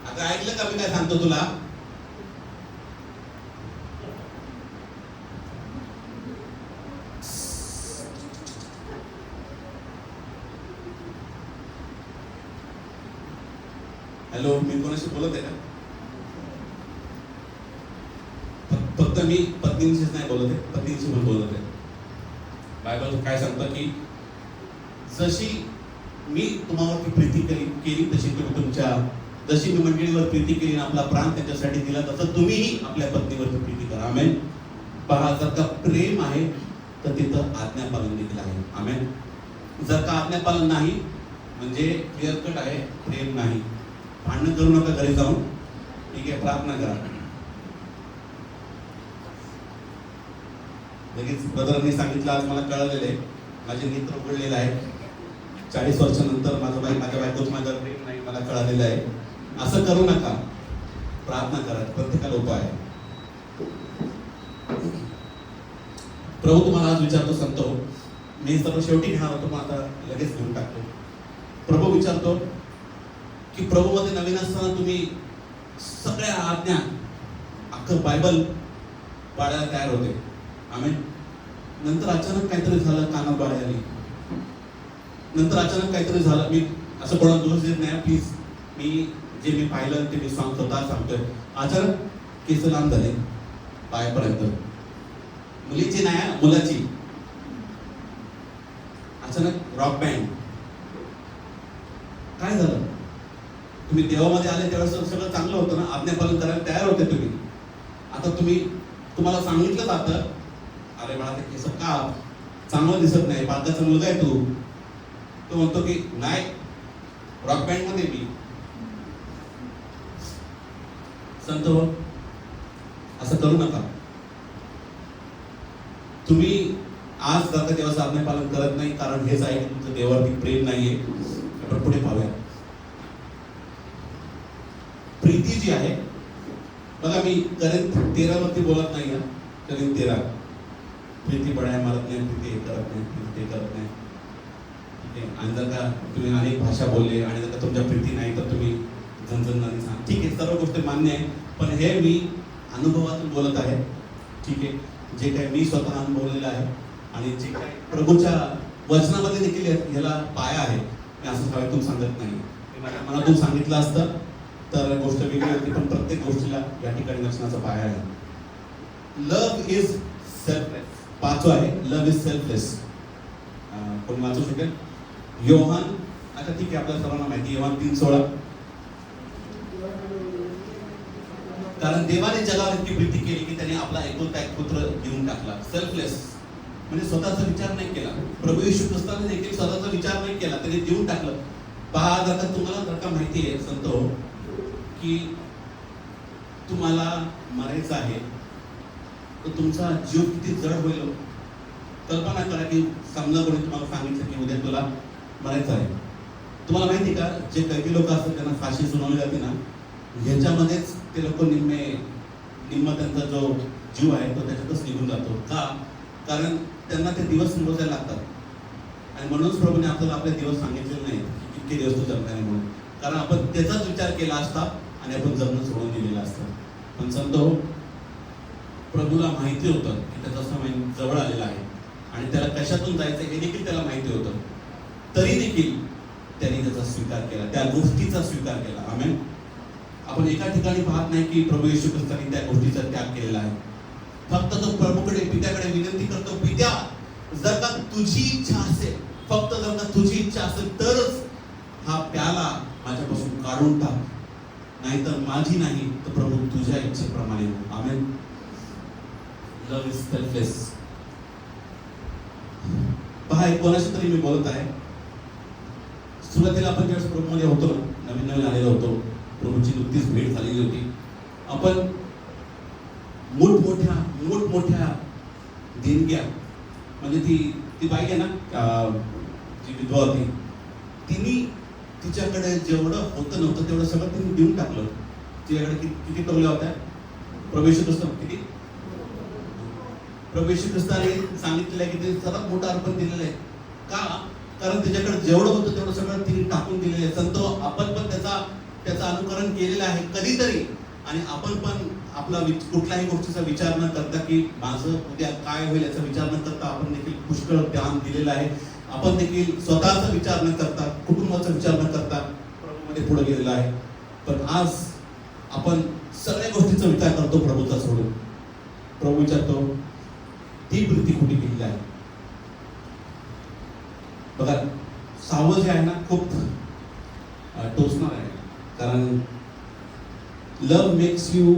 आता ऐकलं का मी काय सांगतो तुला? हॅलो, मी कोणाशी बोलत आहे का? फक्त मी पत्नीशीच नाही बोलत आहे, पत्नीशी पण बोलत आहे. बायबल काय सांगतं की जशी मी तुम्हावरती प्रीती केली तशी तुम्ही जशी मी मंडळीवर प्रीती केली, आपला प्राण त्याच्यासाठी दिला, तसं तुम्हीही आपल्या पत्नीवरती प्रीती करा. आमेन. पहा, जर का प्रेम आहे तर तिथं आज्ञापालन देखील आहे. आमेन. जर का आज्ञापालन नाही म्हणजे क्लिअर कट आहे, प्रेम नाही. भांडण करू नका घरी जाऊन, ठीक आहे, प्रार्थना करा. लगेच ब्रदरांनी सांगितलं, आज मला कळलेलं आहे, माझे नेत्र उघडलेलं आहे. 40 वर्षानंतर माझ्या बायकोच माझ्यावर प्रेम नाही, मला कळलेलं आहे. असं करू नका, प्रार्थना करा, प्रत्येकाला उपाय आहे. प्रभू तुम्हाला आज विचारतो, सांगतो, मी सर्व शेवटी घेणार होतो पण आता लगेच घेऊन टाकतो. प्रभू विचारतो की प्रभूमध्ये नवीन असताना तुम्ही सगळ्या आज्ञा, अख्खं बायबल पाळायला तयार होते. आमेन. नंतर अचानक काहीतरी झालं, कानात बाळी आली. नंतर अचानक काहीतरी झालं, मी असं कोणाला दोष देत नाही प्लीज, मी जे पाहिलं ते मी स्वतः सांगतोय. अचानक केस लांब झाले पायापर्यंत, मुलीची नाही मुलाची. अचानक रॉक बँड. काय झालं? तुम्ही देवामध्ये आले त्यावेळेस सगळं चांगलं होतं ना, आज्ञापालन करायला तयार होते तुम्ही. आता तुम्हाला सांगितलं जातं, अरे बाळा ते केस का चांगलं दिसत नाही, पालकाचा मुलगा आहे तू. तो म्हणतो की नाही, रॉक बँड मध्ये मी. संत हो, असं करू नका. तुम्ही आज जाता तेव्हा आज्ञापालन करत नाही, कारण हेच आहे की तुमचं देवावरती प्रेम नाहीये. आपण पुढे पाहूया. प्रीती जी आहे बघा, मी करेंट 13 वरती बोलत नाही. करेंट 13, प्रीती बळाय मारत नाही, प्रीती हे करत नाही, प्रीती हे करत नाही. ठीक आहे. आणि जर का तुम्ही अनेक भाषा बोलले आणि जर का तुमच्या प्रीती नाही तर तुम्ही झणझण सांग, ठीक आहे, सर्व गोष्टी मान्य आहे. पण हे मी अनुभवातून बोलत आहे. ठीक आहे. जे काही मी स्वतः अनुभवलेलं आहे आणि जे काही प्रभूच्या वचनामध्ये देखील ह्याला पाया आहे. मी असं सगळ्यातून सांगत नाही. माझ्या मनातून सांगितलं असतं तर गोष्ट वेगळी होती, पण प्रत्येक गोष्टीला या ठिकाणी वचनाचा पाया आहे. Love is selfless. 5 आहे, लव्ह इज सेल्फलेस. कोण वाचू शकेल? योहान, आता ठीक आहे, आपल्या सर्वांना माहिती, योहान 3:16. कारण देवाने जगावर इतकी प्रीती केली की त्याने आपला एकुलता एक पुत्र देऊन टाकला. सेल्फलेस म्हणजे स्वतःचा विचार नाही केला. प्रभू येशू ख्रिस्ताने देखील स्वतःचा विचार नाही केला, त्याने देऊन टाकलं. पहा, आता तुम्हाला जर का माहिती आहे संत हो की तुम्हाला मरायचं आहे तर तुमचा जीव किती जड होईल. कल्पना करा की समजा कोणी तुम्हाला सांगितलं की उद्या तुला मरायचं आहे. तुम्हाला माहिती का, जे कैदी लोक असतात त्यांना फाशी सुनावली जाते ना, ह्याच्यामध्येच ते लोक निम्म त्यांचा जो जीव आहे तो त्याच्यातच निघून जातो. का? कारण त्यांना ते दिवस मोजायला लागतात. आणि म्हणूनच प्रभूने आपल्याला आपले दिवस सांगितलेले नाही की इतके दिवस तू जगणार आहे म्हणून. कारण आपण त्याचाच विचार केला असता आणि आपण जगणं सोडून दिलेलं असतं. पण संतो, प्रभूला माहिती होतं की त्याचा समय जवळ आलेला आहे आणि त्याला कशातून जायचं हे देखील त्याला माहिती होतं. तरी देखील त्याने त्याचा स्वीकार केला, त्या गोष्टीचा स्वीकार केला. आमेन. आपण एका ठिकाणी पाहत नाही की प्रभू येशू ख्रिस्ताने त्या गोष्टीचा त्याग केलेला आहे. फक्त तो प्रभूकडे, पित्याकडे विनंती करतो, पित्या जर का तुझी इच्छा असेल, फक्त जर का तुझी इच्छा असेल तरच हा प्याला माझ्यापासून काढून टाक, नाहीतर माझी नाही तर प्रभू तुझ्या इच्छेप्रमाणे. आमेन. Love is selfless. पहा, एक कोणाशी तरी मी बोलत आहे. सुरुवातीला आपण ज्यावेळेस प्रभूमध्ये होतो ना, नवीन नवीन आलेलो होतो, प्रभूची नुकतीच भेट झालेली होती. आपण मोठमोठ्या देणग्या, म्हणजे ती बाई आहे ना, जी विधवा होती, तिने तिच्याकडे जेवढं होतं नव्हतं तेवढं सगळं तिने देऊन टाकलं. तिच्याकडे किती टोल्या होत्या? प्रभू येशू ख्रिस्त किती? प्रभू येशू ख्रिस्ताने सांगितलेलं आहे की ते सर्वात मोठं अर्पण दिलेलं आहे. का? कारण त्याच्याकडे जेवढं होतं तेवढं सगळं तिने टाकून दिलेलं आहे. संतो, आपण पण त्याचं अनुकरण केलेलं आहे कधीतरी, आणि आपण पण आपला कुठल्याही गोष्टीचा विचार न करता की माझं उद्या काय होईल याचा विचार न करता आपण देखील पुष्कळ ध्यान दिलेलं आहे. आपण देखील स्वतःचा विचार न करता, कुटुंबाचा विचार न करता प्रभूमध्ये पुढे गेलेला आहे. पण आज आपण सगळ्या गोष्टीचा विचार करतो प्रभूचा सोडून. प्रभू विचारतो, ती प्रीती कुठे गेलेली आहे? बघा, सावध जे आहे ना, खूप टोचणार आहे. कारण love makes you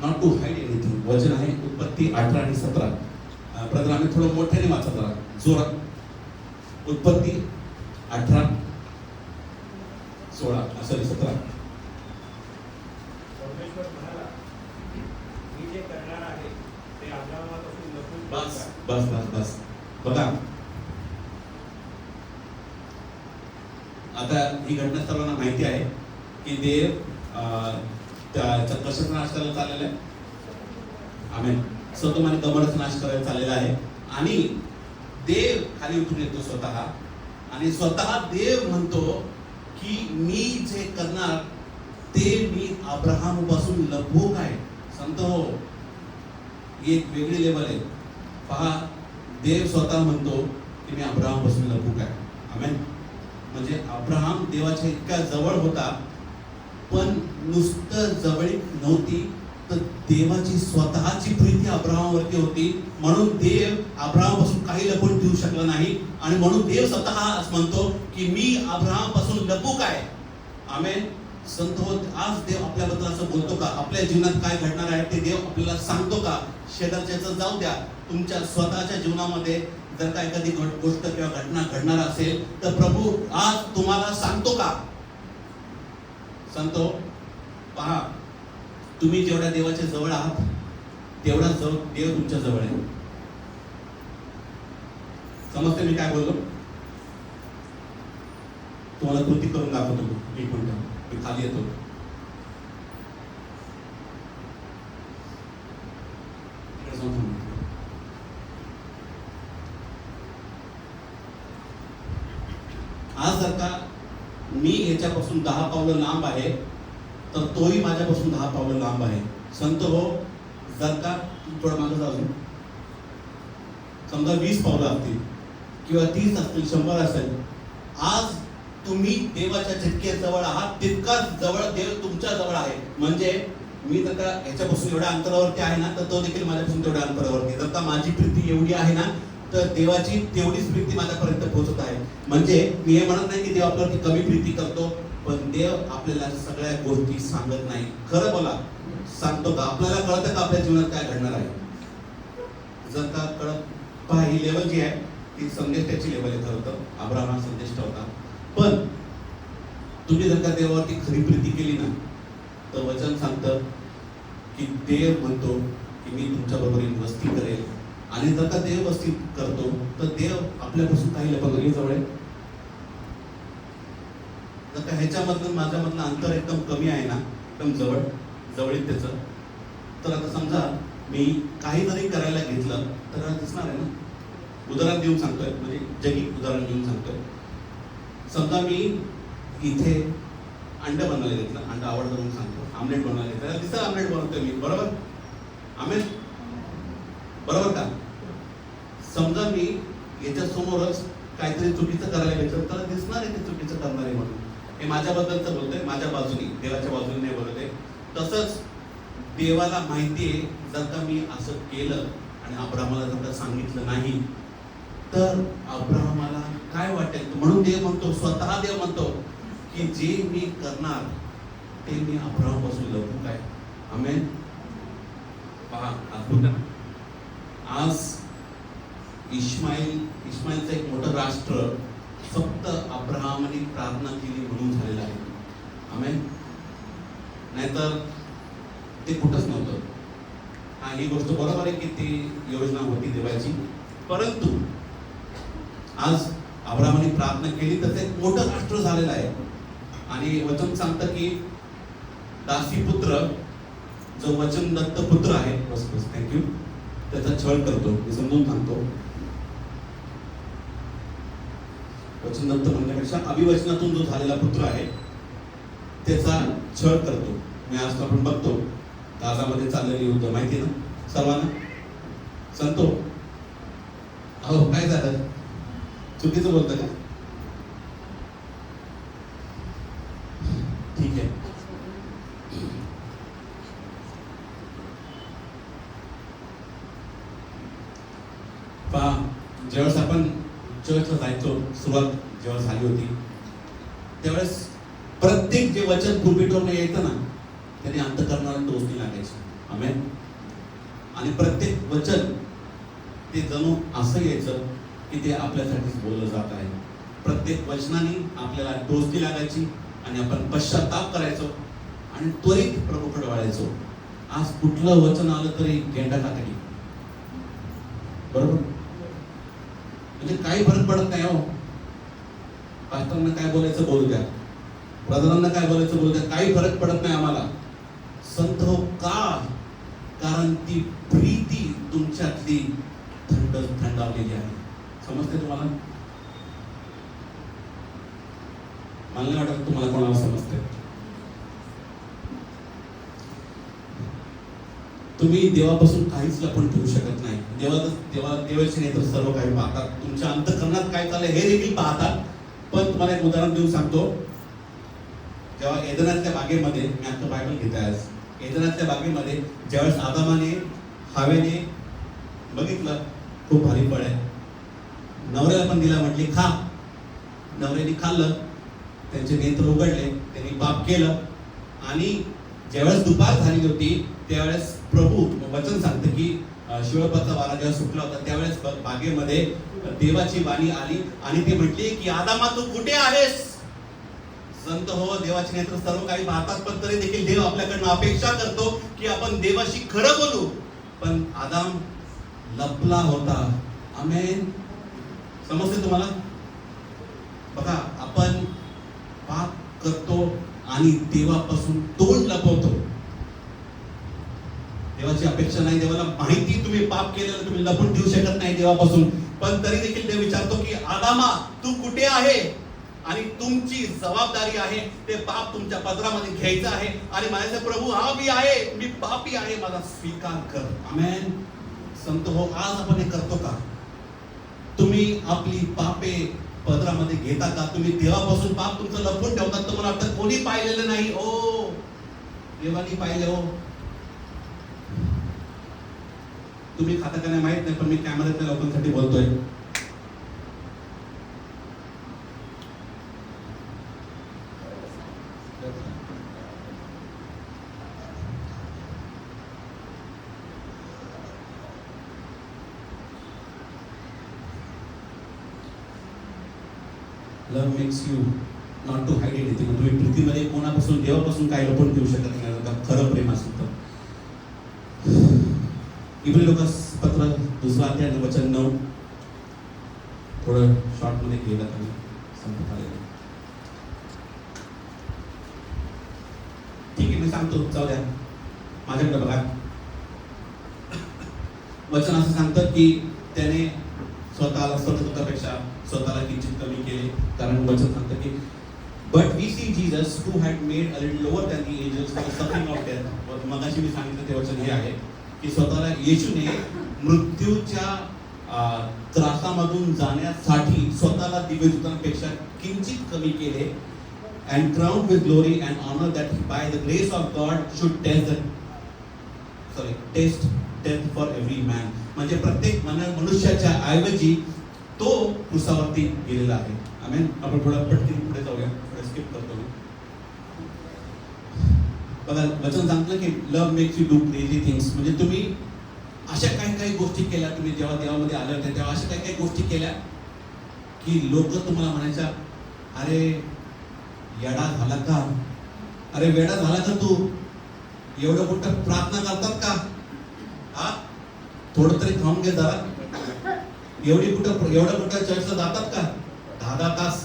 not to hide anything. वचन आहे उत्पत्ती 18 आणि 17. प्रधान आम्ही थोडं मोठ्याने वाचा जरा जोरात. उत्पत्ती 18, 16 सॉरी 17. परमेश्वर म्हणाला, मी जे करणार आहे ते अब्राहमापासून लपून बस ठेवणार. बस बस बस. बघा, आता ही घटना सर्वांना माहिती आहे की देव त्याचा कशाचा नाश करायला चाललेला आहे? आमेन. सदोम आणि गमोराचा नाश करायला चाललेला आहे. आणि देव खाली उतरून येतो स्वतः, आणि स्वतः देव म्हणतो की मी जे करणार ते मी अब्राहम पासून लपवू काय? संत हो, ही एक वेगळी लेवल आहे. पहा, देव स्वतः म्हणतो की मी अब्राहम पासून लपवू काय? आमेन. म्हणजे अब्राहम देवाच्या इतक्या जवळ होता, पण नुसतं जवळीक नव्हती, तर देवाची स्वतःची प्रीती अब्राहमावरती होती. म्हणून देव अब्राहमापासून काही लपवून ठेवू शकला नाही, आणि म्हणून देव स्वतः म्हणतो की मी अब्राहमापासून लपू काय? आमेन. संत हो, आज देव आपल्याबद्दल असं बोलतो का? आपल्या जीवनात काय घडणार आहे ते देव आपल्याला सांगतो का? शेजारच्याचं जाऊ द्या, तुमच्या स्वतःच्या जीवनामध्ये जर का एखादी गोष्ट किंवा घटना घडणार असेल तर प्रभू आज तुम्हाला सांगतो का? सांगतो. पहा, तुम्ही जेवढ्या देवाच्या जवळ आहात तेवढा देव तुमच्या जवळ आहे. समजते मी काय बोललो? तुम्हाला कृती करून दाखवतो. एक मिनिट, मी खाली येतो. आज जर का मी याच्यापासून 10 पावलं लांब आहे तर तोही माझ्यापासून 10 पावलं लांब आहे. संत हो, जर का थोडं मागं जाऊ, समजा 20 पावलं असतील किंवा 30 असतील, 100 असेल, आज तुम्ही देवाच्या जितके जवळ आहात तितकाच जवळ देव तुमच्या जवळ आहे. म्हणजे मी जर का ह्याच्यापासून एवढ्या अंतरावरती आहे ना, तर तो देखील माझ्यापासून तेवढ्या अंतरावरती. जर का माझी प्रीती एवढी आहे ना, तर देवाची तेवढीच प्रीती माझ्यापर्यंत पोहोचत आहे. म्हणजे मी हे म्हणत नाही की देव आपल्यावरती कमी प्रीती करतो, पण देव आपल्याला सगळ्या गोष्टी सांगत नाही. खरं बोला, सांगतो का? आपल्याला कळतं का आपल्या जीवनात काय घडणार आहे? जर का कळत, पहा, ही लेवल जी आहे ती संदेष्टाची लेवल आहे. खरं तर अब्राहम संदेष्ट होता, पण तुम्ही जर का देवावरती खरी प्रीती केली ना, तर वचन सांगतं की देव म्हणतो की मी तुमच्या बरोबर वस्ती करेल. आणि जर का देव वस्ती करतो तर देव आपल्यापासून काही लपवलं जवळ आहे. जर का ह्याच्यामधलं माझ्यामधलं अंतर एकदम कमी आहे ना, एकदम जवळीक त्याचं, तर आता समजा मी काही जरी करायला घेतलं तर दिसणार आहे ना. उदाहरण देऊन सांगतोय, म्हणजे जगी उदाहरण देऊन सांगतोय. समजा मी इथे अंड बनवायला घेतलं, अंड आवडतं म्हणून सांगतो, आमलेट बनवायला घेतलं, त्याला दिसतं आमलेट बनवतोय मी, बरोबर? आमेन, बरोबर का? समजा मी याच्या समोरच काहीतरी चुकीचं करायला घेतलं तर दिसणार आहे ते चुकीचं करणार आहे म्हणून. हे माझ्याबद्दलच बोलतोय, माझ्या बाजूने, देवाच्या बाजूने नाही बोलतोय. तसंच देवाला माहिती आहे, जर का मी असं केलं आणि अब्राहमाला जर का सांगितलं नाही तर अब्राहमाला काय वाटेल. म्हणून देव म्हणतो, स्वतः देव म्हणतो की जे मी करणार ते मी अब्राहमापासून लपवू काय. आमेन. पहा अद्भुत. आज इस्माईलचं एक मोठं राष्ट्र फक्त अब्राहमाने प्रार्थना केली म्हणून झालेलं आहे. आमेन. नाहीतर ते कुठंच नव्हतं. हा, ही गोष्ट बरोबर आहे की ती योजना होती देवाची, परंतु आज अब्राहमाने प्रार्थना केली तर ते एक मोठं राष्ट्र झालेलं आहे. आणि वचन सांगतं की दासीपुत्र जो वचन दत्त पुत्र आहे, बस थँक्यू, त्याचा छळ करतो. मी समजून सांगतो. वचन दत्त म्हणण्यापेक्षा अभिवचनातून जो झालेला पुत्र आहे त्याचा छळ करतो. मी आज आपण बघतो गाझामध्ये चाललेली युद्ध, माहिती ना सर्वांना. संतो, अहो काय झालं, चुकीचं बोलतं का? ठीक आहे. पहा, ज्यावेळेस आपण चर्चला जायचो, सुरुवात जेव्हा झाली होती त्यावेळेस प्रत्येक जे वचन पुलपिटवरनं यायचं ना त्याने अंतःकरणाला टोचणी लागायची. आमेन. आणि प्रत्येक वचन ते जणू असं यायचं की ते आपल्यासाठीच बोललं जात आहे. प्रत्येक वचनाने आपल्याला टोचणी लागायची आणि आपण पश्चाताप करायचो आणि त्वरित प्रभूकडे वळायचो. आज कुठलं वचन आलं तरी गेंडा टाकायची, बरोबर? म्हणजे काही फरक पडत नाही. हो, पास्टरांना काय बोलायचं बोलू द्या, ब्रदरांना काय बोलायचं बोलू द्या, काही फरक पडत नाही आम्हाला. संत हो का? कारण ती प्रीती तुमच्यातली थंडावलेली आहे. समजते तुम्हाला? मला नाही वाटत तुम्हाला कोणाला समजते. तुम्ही देवापासून काहीच लपवून ठेवू शकत नाही. देवाचे नेत्र सर्व काही पाहतात. तुमच्या अंतःकरणात काय चाललंय हे देखील पाहतात. पण तुम्हाला एक उदाहरण देऊन सांगतो. जेव्हा एदनाच्या बागेमध्ये, मी आता बायबल घेत आहे आज, एदनाच्या बागेमध्ये ज्यावेळेस आदामाने हवेने बघितलं खूप भारी फळ आहे, नवऱ्याला पण दिला, म्हटली खा. नवऱ्याने खाल्लं, त्यांचे नेत्र उघडले, त्यांनी पाप केलं. आणि ज्यावेळेस दुपार झाली होती त्यावेळेस प्रभू वचन सांगतं की शिवळपाचा वारा जेव्हा सुटला होता त्यावेळेस बागेमध्ये देवाची वाणी आली आणि ती म्हटली की आदामा तू कुठे आहेस? संत हो, देवाचे नेत्र सर्व काही पाहतात, पण तरी देखील देव आपल्याकडनं अपेक्षा करतो की आपण देवाशी खरं बोलू. पण आदाम लपला होता. आमेन. समजते तुम्हाला? बघा, आपण पाप करतो आणि देवापासून तोंड लपवतो. देवाची अपेक्षा नाही, देवाला माहिती तुम्ही पाप केलेलं तुम्ही लपून ठेवू शकत नाही देवापासून. पण तरी देखील देव विचारतो की आदामा तू कुठे आहे? आणि तुमची जबाबदारी आहे ते पाप तुमच्या पदरामध्ये घ्यायचं आहे आणि म्हणायचं प्रभू हा मी आहे, मी पापी आहे, माझा स्वीकार कर. आमेन. संत हो, आज आपण हे करतो का? तुम्ही आपली पापे पदरामध्ये घेता का? तुम्ही देवापासून पाप तुमचं लपवून ठेवतात. तुम्हाला वाटतं कोणी पाहिलेलं नाही. ओ, देवानी पाहिले. हो, तुम्ही खाता का नाही माहित नाही, पण मी कॅमेऱ्यातल्या लोकांसाठी बोलतोय. Love makes you not to hide anything. तुम्ही प्रीतीमध्ये कोणापासून, देवापासून काय लपवून ठेवू शकत नाही. खरं प्रेम असेल तर. इब्री लोकांस पत्र 2 अध्याय वचन 9 थोडं शॉर्ट मध्ये केलं आणि संपत आलेलं. ठीक आहे, मी सांगतो, जाऊ द्या. माझ्याकडे बघा, वचन असं सांगतं की त्याने स्वतःला स्वतंत्रपेक्षा स्वतःला किंचित कमी केले. कारण वचन सांगतं की But we see Jesus who had made a little lower than the angels for the suffering of death. मगाशी मी सांगितलं ते वचन हे आहे की स्वतःला येशूने मृत्यूच्या त्रासामधून जाण्यासाठी स्वतःला दिव्यदूतांपेक्षा किंचित कमी केले and crowned with glory and honor that by the grace of God should taste death for every man. म्हणजे प्रत्येक मनुष्याच्या ऐवजी तो क्रूसावरती गेलेला आहे. आमेन. आपण थोडा पटकन पुढे जाऊया. थोडं स्किप करतो मी. बघा वचन सांगतं की love makes you do crazy things. म्हणजे तुम्ही अशा काही गोष्टी केल्या, तुम्ही जेव्हा देवामध्ये आले होते तेव्हा अशा काही गोष्टी केल्या की लोक तुम्हाला म्हणायच्या, अरे येडा झाला का, अरे वेडा झाला का तू, एवढं कुठं प्रार्थना करतात का, हा थोडं तरी थांबून घे जरा, एवढं कुठं चर्चला जातात का 10 तास.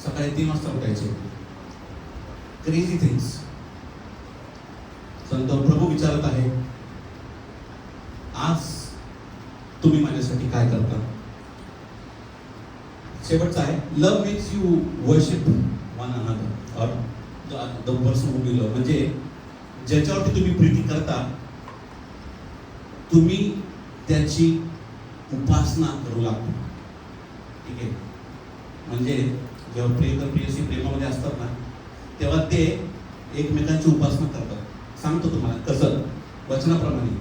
सकाळी 3 वाजता उठायचे. Crazy things. संत प्रभू विचारत आहे, आज तुम्ही माझ्यासाठी काय करता. शेवटचा आहे, love makes you worship one another or the person who you love. म्हणजे ज्याच्यावरती तुम्ही प्रीती करता तुम्ही त्याची उपासना करू लागता. ठीक आहे. म्हणजे जेव्हा प्रियकर प्रियसी प्रेमामध्ये असतात ना तेव्हा ते एकमेकांची उपासना करतात. सांगतो तुम्हाला कसं. वचनाप्रमाणे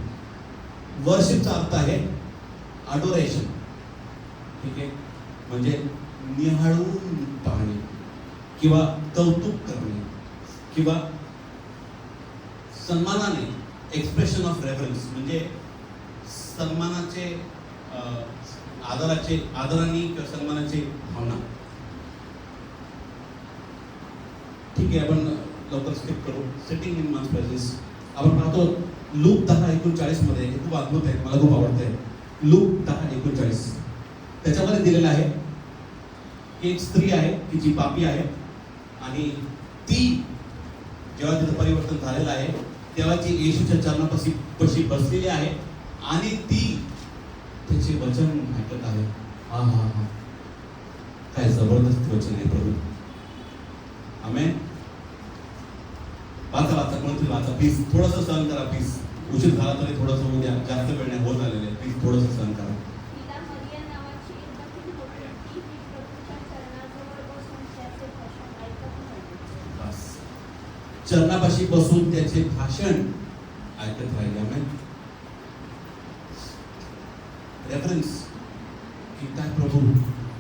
वर्शिपचा अर्थ आहे अडोरेशन. ठीक आहे. म्हणजे निहाळून पाहणे किंवा कौतुक करणे किंवा सन्मानाने, एक्सप्रेशन ऑफ रेफरन्स, म्हणजे सन्मानाचे, आदराने किंवा सन्मानाची भावना. ठीक आहे. आपण लवकर स्किप करू. Sitting in man's presence. आपण पाहतो लूक 10:39 मध्ये, हे खूप अद्भुत आहे, मला खूप आवडतंय. लूक 10:39 त्याच्यामध्ये दिलेलं आहे की एक स्त्री आहे की जी पापी आहे आणि ती जेव्हा तिचं परिवर्तन झालेलं आहे तेव्हा ती येशूच्या चरणापाशी बसलेली आहे आणि ती त्याचे वचन ऐकत आहे. हा हा हा, काय जबरदस्त वचन आहे प्रभू. आमेन. वाचा कोणतरी वाचा प्लीज. थोडंसं सहन करा प्लीज. उशीर झाला तरी थोडंसं होऊ द्या. जास्त वेळ नाही होत आलेले. प्लीज थोडंसं सहन करा. चरणापाशी बसून त्याचे भाषण ऐकत राहिले. आमेन. रेफरन्स की काय प्रभू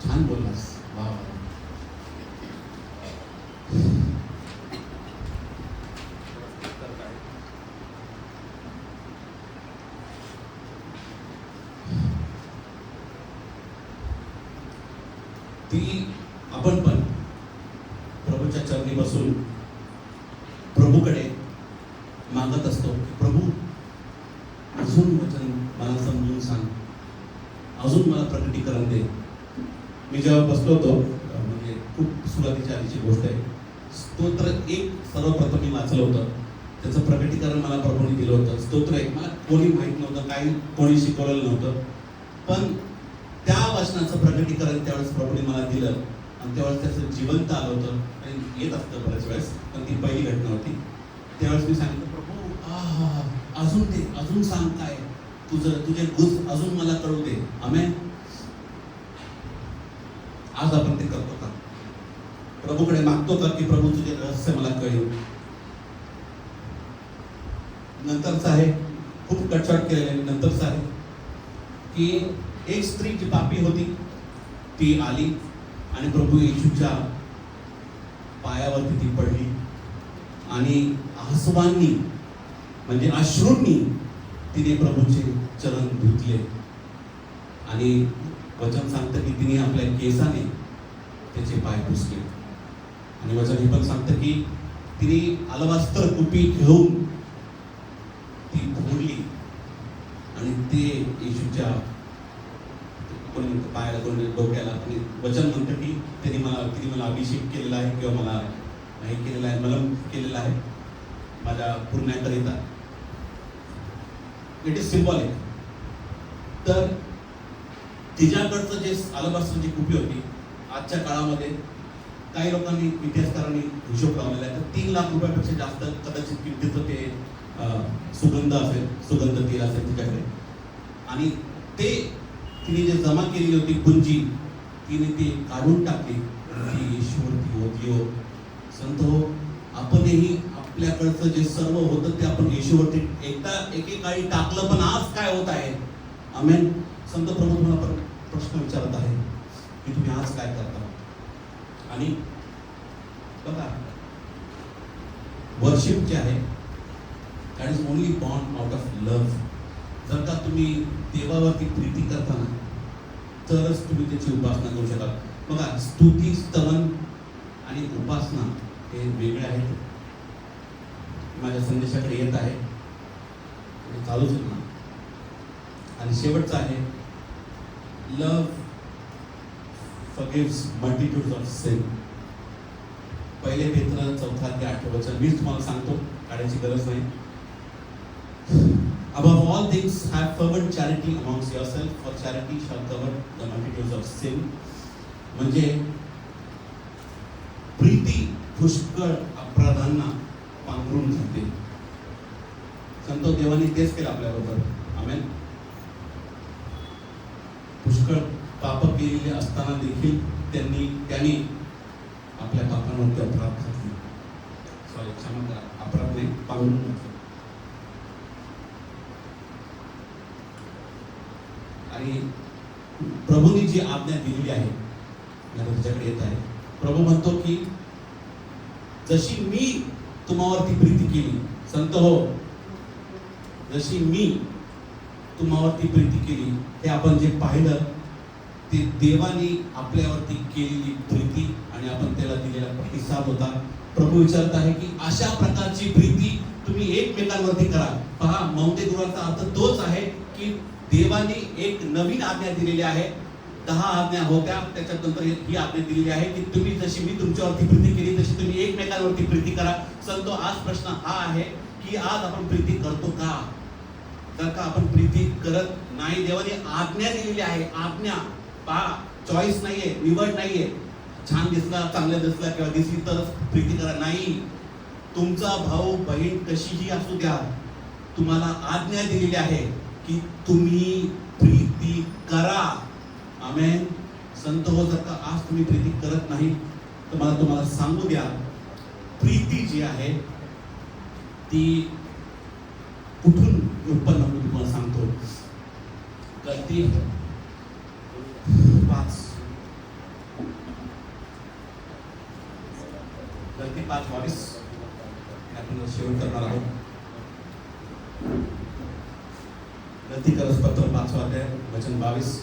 छान बोललास. वा वा. ती आपण पण प्रभूच्या चरणी बसून प्रभूकडे मागत असतो, प्रभू अजून वचन मला समजून सांग, अजून मला प्रकटीकरण दे. मी जेव्हा बसलो होतो, म्हणजे खूप सुरुवातीच्या आधीची गोष्ट आहे, स्तोत्र 1 सर्वप्रथम मी वाचलं होतं. त्याचं प्रकटीकरण मला प्रभूने दिलं होतं. स्तोत्र 1 मला कोणी माहीत नव्हतं, काही कोणी शिकवलेलं नव्हतं, पण त्या वचनाचं प्रकटीकरण त्यावेळेस प्रभूने मला दिलं आणि त्यावेळेस त्याचं जिवंत आलं होतं. आणि येत असतं बऱ्याच वेळेस, पण ती पहिली घटना होती. त्यावेळेस मी सांगितलं, प्रभू अजून दे, अजून सांग, काय तुझे गुज अजून मला कळू दे. आमेन. आज आपण ते करतो का? प्रभूकडे मागतो का की प्रभू तुझे रहस्य मला कळेल? नंतरचं आहे, खूप कटछाट केलेलं आहे. नंतरचं आहे की एक स्त्री जी पापी होती ती आली आणि प्रभू येशूच्या पायावरती ती पडली आणि आसवांनी म्हणजे अश्रूंनी तिने प्रभूचे चरण धुतले आणि वचन सांगतं की तिने आपल्या केसाने त्याचे पाय पुसले. आणि वचन हे पण सांगतं की तिने अलवास्तर कुपी घेऊन ती फोडली आणि ते येशूच्या कोणी पायाला, कोणी डोक्याला. आणि वचन म्हणतं की तिने मला अभिषेक केलेला आहे किंवा मला हे केलेलं आहे, मलम केलेला आहे माझ्या पुरण्याकरिता. It is symbolic. तर तिच्याकडचं जे अलाबास्टरची कुपी होती, आजच्या काळामध्ये काही लोकांनी, इतिहासकारांनी हिशोब लावलेला आहे तर 3 लाख रुपयापेक्षा जास्त कदाचित किमतीचं ते सुगंध असेल, सुगंध तेल असेल तिच्याकडे. आणि ते तिने जे जमा केलेली होती पुंजी, तिने ती काढून टाकली. ती ईश्वरती होती हो. संत हो, आपणही आपल्याकडचं जे सर्व होतं ते आपण ईश्वरती एकदा एकेकाळी टाकलं, पण आज काय होत आहे? आमेन. संत प्रभू तुम्हाला प्रश्न विचारत आहे की तुम्ही आज काय करता? आणि बघा, वर्शिप जे आहे that is only born out of love. जर का तुम्ही देवावरती प्रीती करताना तरच तुम्ही त्याची उपासना करू शकाल. बघा, स्तुती, स्तवन आणि उपासना हे वेगळे आहेत. माझ्या संदेशाकडे येत आहे, चालूच ना. आणि शेवटचं आहे love forgives multitudes of sin. पहिले पेत्र 4:8 वचन मीच तुम्हाला सांगतो, काढायची गरज नाही. Above all things have fervent charity amongst yourselves, for charity shall cover the multitudes of sin. म्हणजे प्रीती पुष्कळ अपराधांना पांघरून जाते. संत देवाने तेच केलं आपल्याबरोबर. आमेन. पुष्कळ पाप केलेले असताना देखील त्यांनी आपल्या पापांवरती अपराध घातले. सॉरी, क्षमा करा, अपराध नाही, पांघरून घातले. आणि प्रभूंनी जी आज्ञा दिलेली आहे, तुझ्याकडे येत आहे. प्रभू म्हणतो की जशी मी तुम्हावरती प्रीती केली, संत हो, जशी मी तुम्हावरती प्रीती केली, हे आपण जे पाहिलं ते देवाने आपल्यावरती केलेली प्रीती आणि आपण त्याला दिलेला प्रतिसाद होता. प्रभू विचारत आहे की अशा प्रकारची प्रीती तुम्ही एकमेकांवरती करा. पहा, मौते गुरुवाचा अर्थ तोच आहे की देवाने एक नवीन आज्ञा दिलेली आहे. 10 आज्ञा होत्या, त्याच्यानंतर ही आज्ञा दिलेली आहे की तुम्ही जशी मी तुमच्यावरती प्रीती केली तशी तुम्ही एकमेकांवरती प्रीती करा. संतो, आज प्रश्न हा आहे की आज आपण प्रीती करतो का? जर का आपण प्रीती करत नाही, देवाने आज्ञा दिलेली आहे. आज्ञा, पहा, चॉईस नाहीये, निवड नाहीये. छान दिसला, चांगलं दिसला किंवा दिसली तरच प्रीती करा, नाही. तुमचा भाऊ बहीण कशीही असू द्या, तुम्हाला आज्ञा दिलेली आहे की तुम्ही प्रीती करा. आमेन. संत हो, जर का आज तुम्ही प्रीती करत नाही तर मला तुम्हाला सांगू द्या, प्रीती जी आहे ती कुठून उत्पन्न होते तुम्हाला सांगतो. गलती 5:22 आपण शेवट करणार आहोत. गलती करसपत्र 5 अध्याय वचन 22.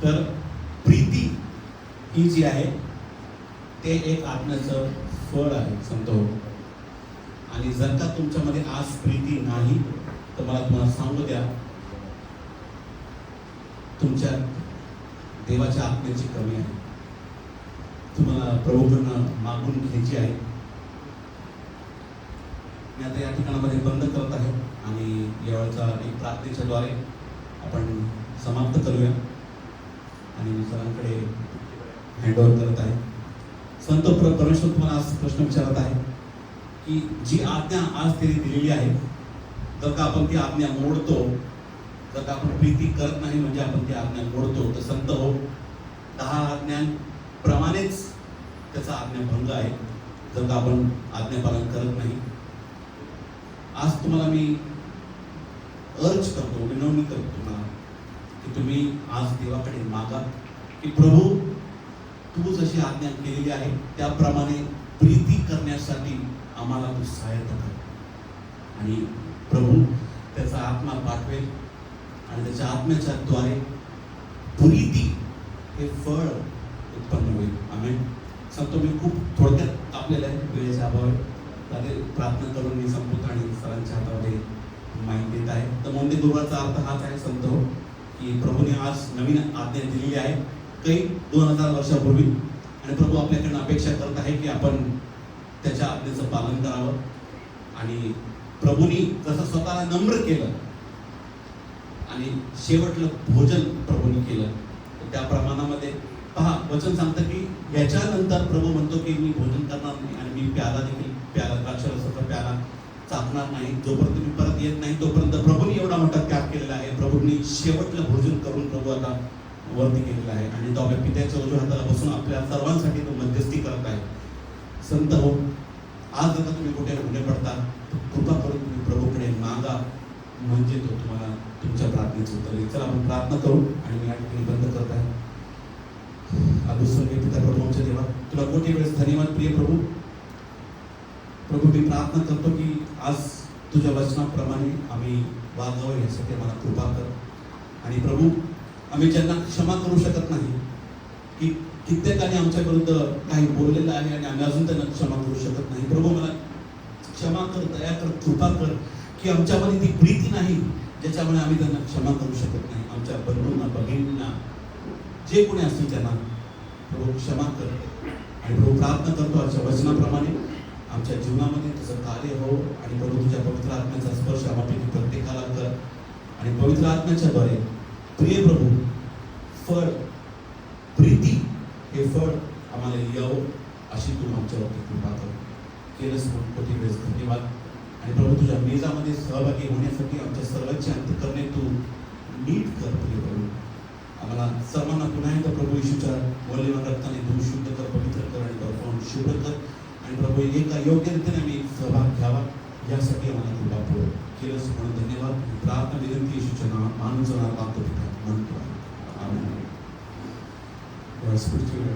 तर प्रीती ही जी आहे ते एक आत्म्याचं फळ आहे संतो. आणि जर का तुमच्यामध्ये आज प्रीती नाही तर मला तुम्हाला सांगू द्या, तुमच्या देवाच्या आत्म्याची कमी आहे. तुम्हाला प्रभूकडनं मागून घ्यायची आहे. मी आता या ठिकाणामध्ये बंद करत आहे आणि यावेळचा एक प्रार्थनेच्या द्वारे आपण समाप्त करूया आणि मी सरांकडे हँडओव्हर करत आहे. संत परमेश्वर तुम्हाला आज प्रश्न विचारत आहे की जी आज्ञा आज त्यांनी दिलेली आहे, जर का आपण ती आज्ञा मोडतो, जर का आपण प्रीती करत नाही म्हणजे आपण ती आज्ञा मोडतो, तर संत हो, 10 आज्ञांप्रमाणेच त्याचा आज्ञाभंग आहे जर का आपण आज्ञापालन करत नाही. आज तुम्हाला मी अर्ज करतो, विनवणी करतो तुम्हाला की तुम्ही आज देवाकडे मागा की प्रभू, तू जशी आज्ञा केलेली आहे त्याप्रमाणे प्रीती करण्यासाठी आम्हाला तू सहायता कर. आणि प्रभू त्याचा आत्मा पाठवेल आणि त्याच्या आत्म्याच्या द्वारे प्रीती हे फळ उत्पन्न होईल. आमेन. सांगतो, मी खूप थोडक्यात आपल्याला वेळेच्या अभावी प्रार्थना करून मी संपूर्ण आणि सरांच्या हातामध्ये माहिती देत आहे. तर मौन गुरुवारचा अर्थ हाच आहे संत हो की प्रभूने आज नवीन आज्ञा दिलेली आहे काही 2000 वर्षापूर्वी, आणि प्रभू आपल्याकडनं अपेक्षा करत आहे की आपण त्याच्या आज्ञेचं पालन करावं. आणि प्रभूनी जसं स्वतःला नम्र केलं आणि शेवटलं भोजन प्रभूनी केलं, तर त्या प्रमाणामध्ये पहा वचन सांगतं की याच्यानंतर प्रभू म्हणतो की मी भोजन करणार नाही आणि मी प्याला देखील द्राक्षरसाचा प्याला चाकणार नाही जोपर्यंत मी परत येत नाही तोपर्यंत. प्रभूंनी एवढा मोठा त्याग केलेला आहे. प्रभूंनी शेवटलं भोजन करून प्रभू आता वरती केलेला आहे आणि तो आपल्या पित्याच्या उजव्या हाताला बसून आपल्या सर्वांसाठी तो मध्यस्थी करत आहे. संत हो, आज जर तुम्ही कुठे गुन्हे पडता कृपा करून तुम्ही प्रभूकडे मागा, म्हणजे तो तुम्हाला तुमच्या प्रार्थनेचं उत्तर देईल. चला आपण प्रार्थना करू आणि मी या ठिकाणी बंद करत आहे. पिता प्रभू आमच्या देवा, तुला कोटी वेळेस धन्यवाद प्रिय प्रभू. प्रभू मी प्रार्थना करतो की आज तुझ्या वचनाप्रमाणे आम्ही वागावं यासाठी आम्हाला कृपा कर. आणि प्रभू आम्ही ज्यांना क्षमा करू शकत नाही, की कित्येकाने आमच्या विरुद्ध काही बोललेलं आहे आणि आम्ही अजून त्यांना क्षमा करू शकत नाही, प्रभू मला क्षमा कर, दया कर, कृपा कर की आमच्यामध्ये ती प्रीती नाही ज्याच्यामुळे आम्ही त्यांना क्षमा करू शकत नाही. आमच्या बंधूंना, भगिनींना, जे कोणी असतील त्यांना प्रभू क्षमा कर. आणि प्रभू प्रार्थना करतो आजच्या वचनाप्रमाणे आमच्या जीवनामध्ये तुझं कार्य हो आणि प्रभू तुझ्या पवित्र आत्म्याचा स्पर्श आम्हापैकी प्रत्येकाला कर. आणि पवित्र आत्म्याच्या द्वारे प्रिय प्रभू फळ, प्रीती हे फळ आम्हाला यावं अशी तू आमच्यावरती कृपा कर. केलंस म्हणून कोटी वेळेस धन्यवाद. आणि प्रभू तुझ्या मेजामध्ये सहभागी होण्यासाठी आमच्या सर्वांची अंतःकरणे तू नीट कर प्रिय प्रभू. आम्हाला सर्वांना पुन्हा एकदा प्रभू येशूच्या मौल्यवान रक्ताने तू शुद्ध कर, पवित्र कर आणि परफॉर्म शुभ्र कर. आणि प्रभू एका योग्य रीतीने आम्ही सहभाग घ्यावा यासाठी आम्हाला कृपा पुरव. केलंस म्हणून धन्यवाद. प्रार्थना विनंती येशूच्या नावात मागतो पिता म्हणतो. आमेन. स्पिरिच्युअल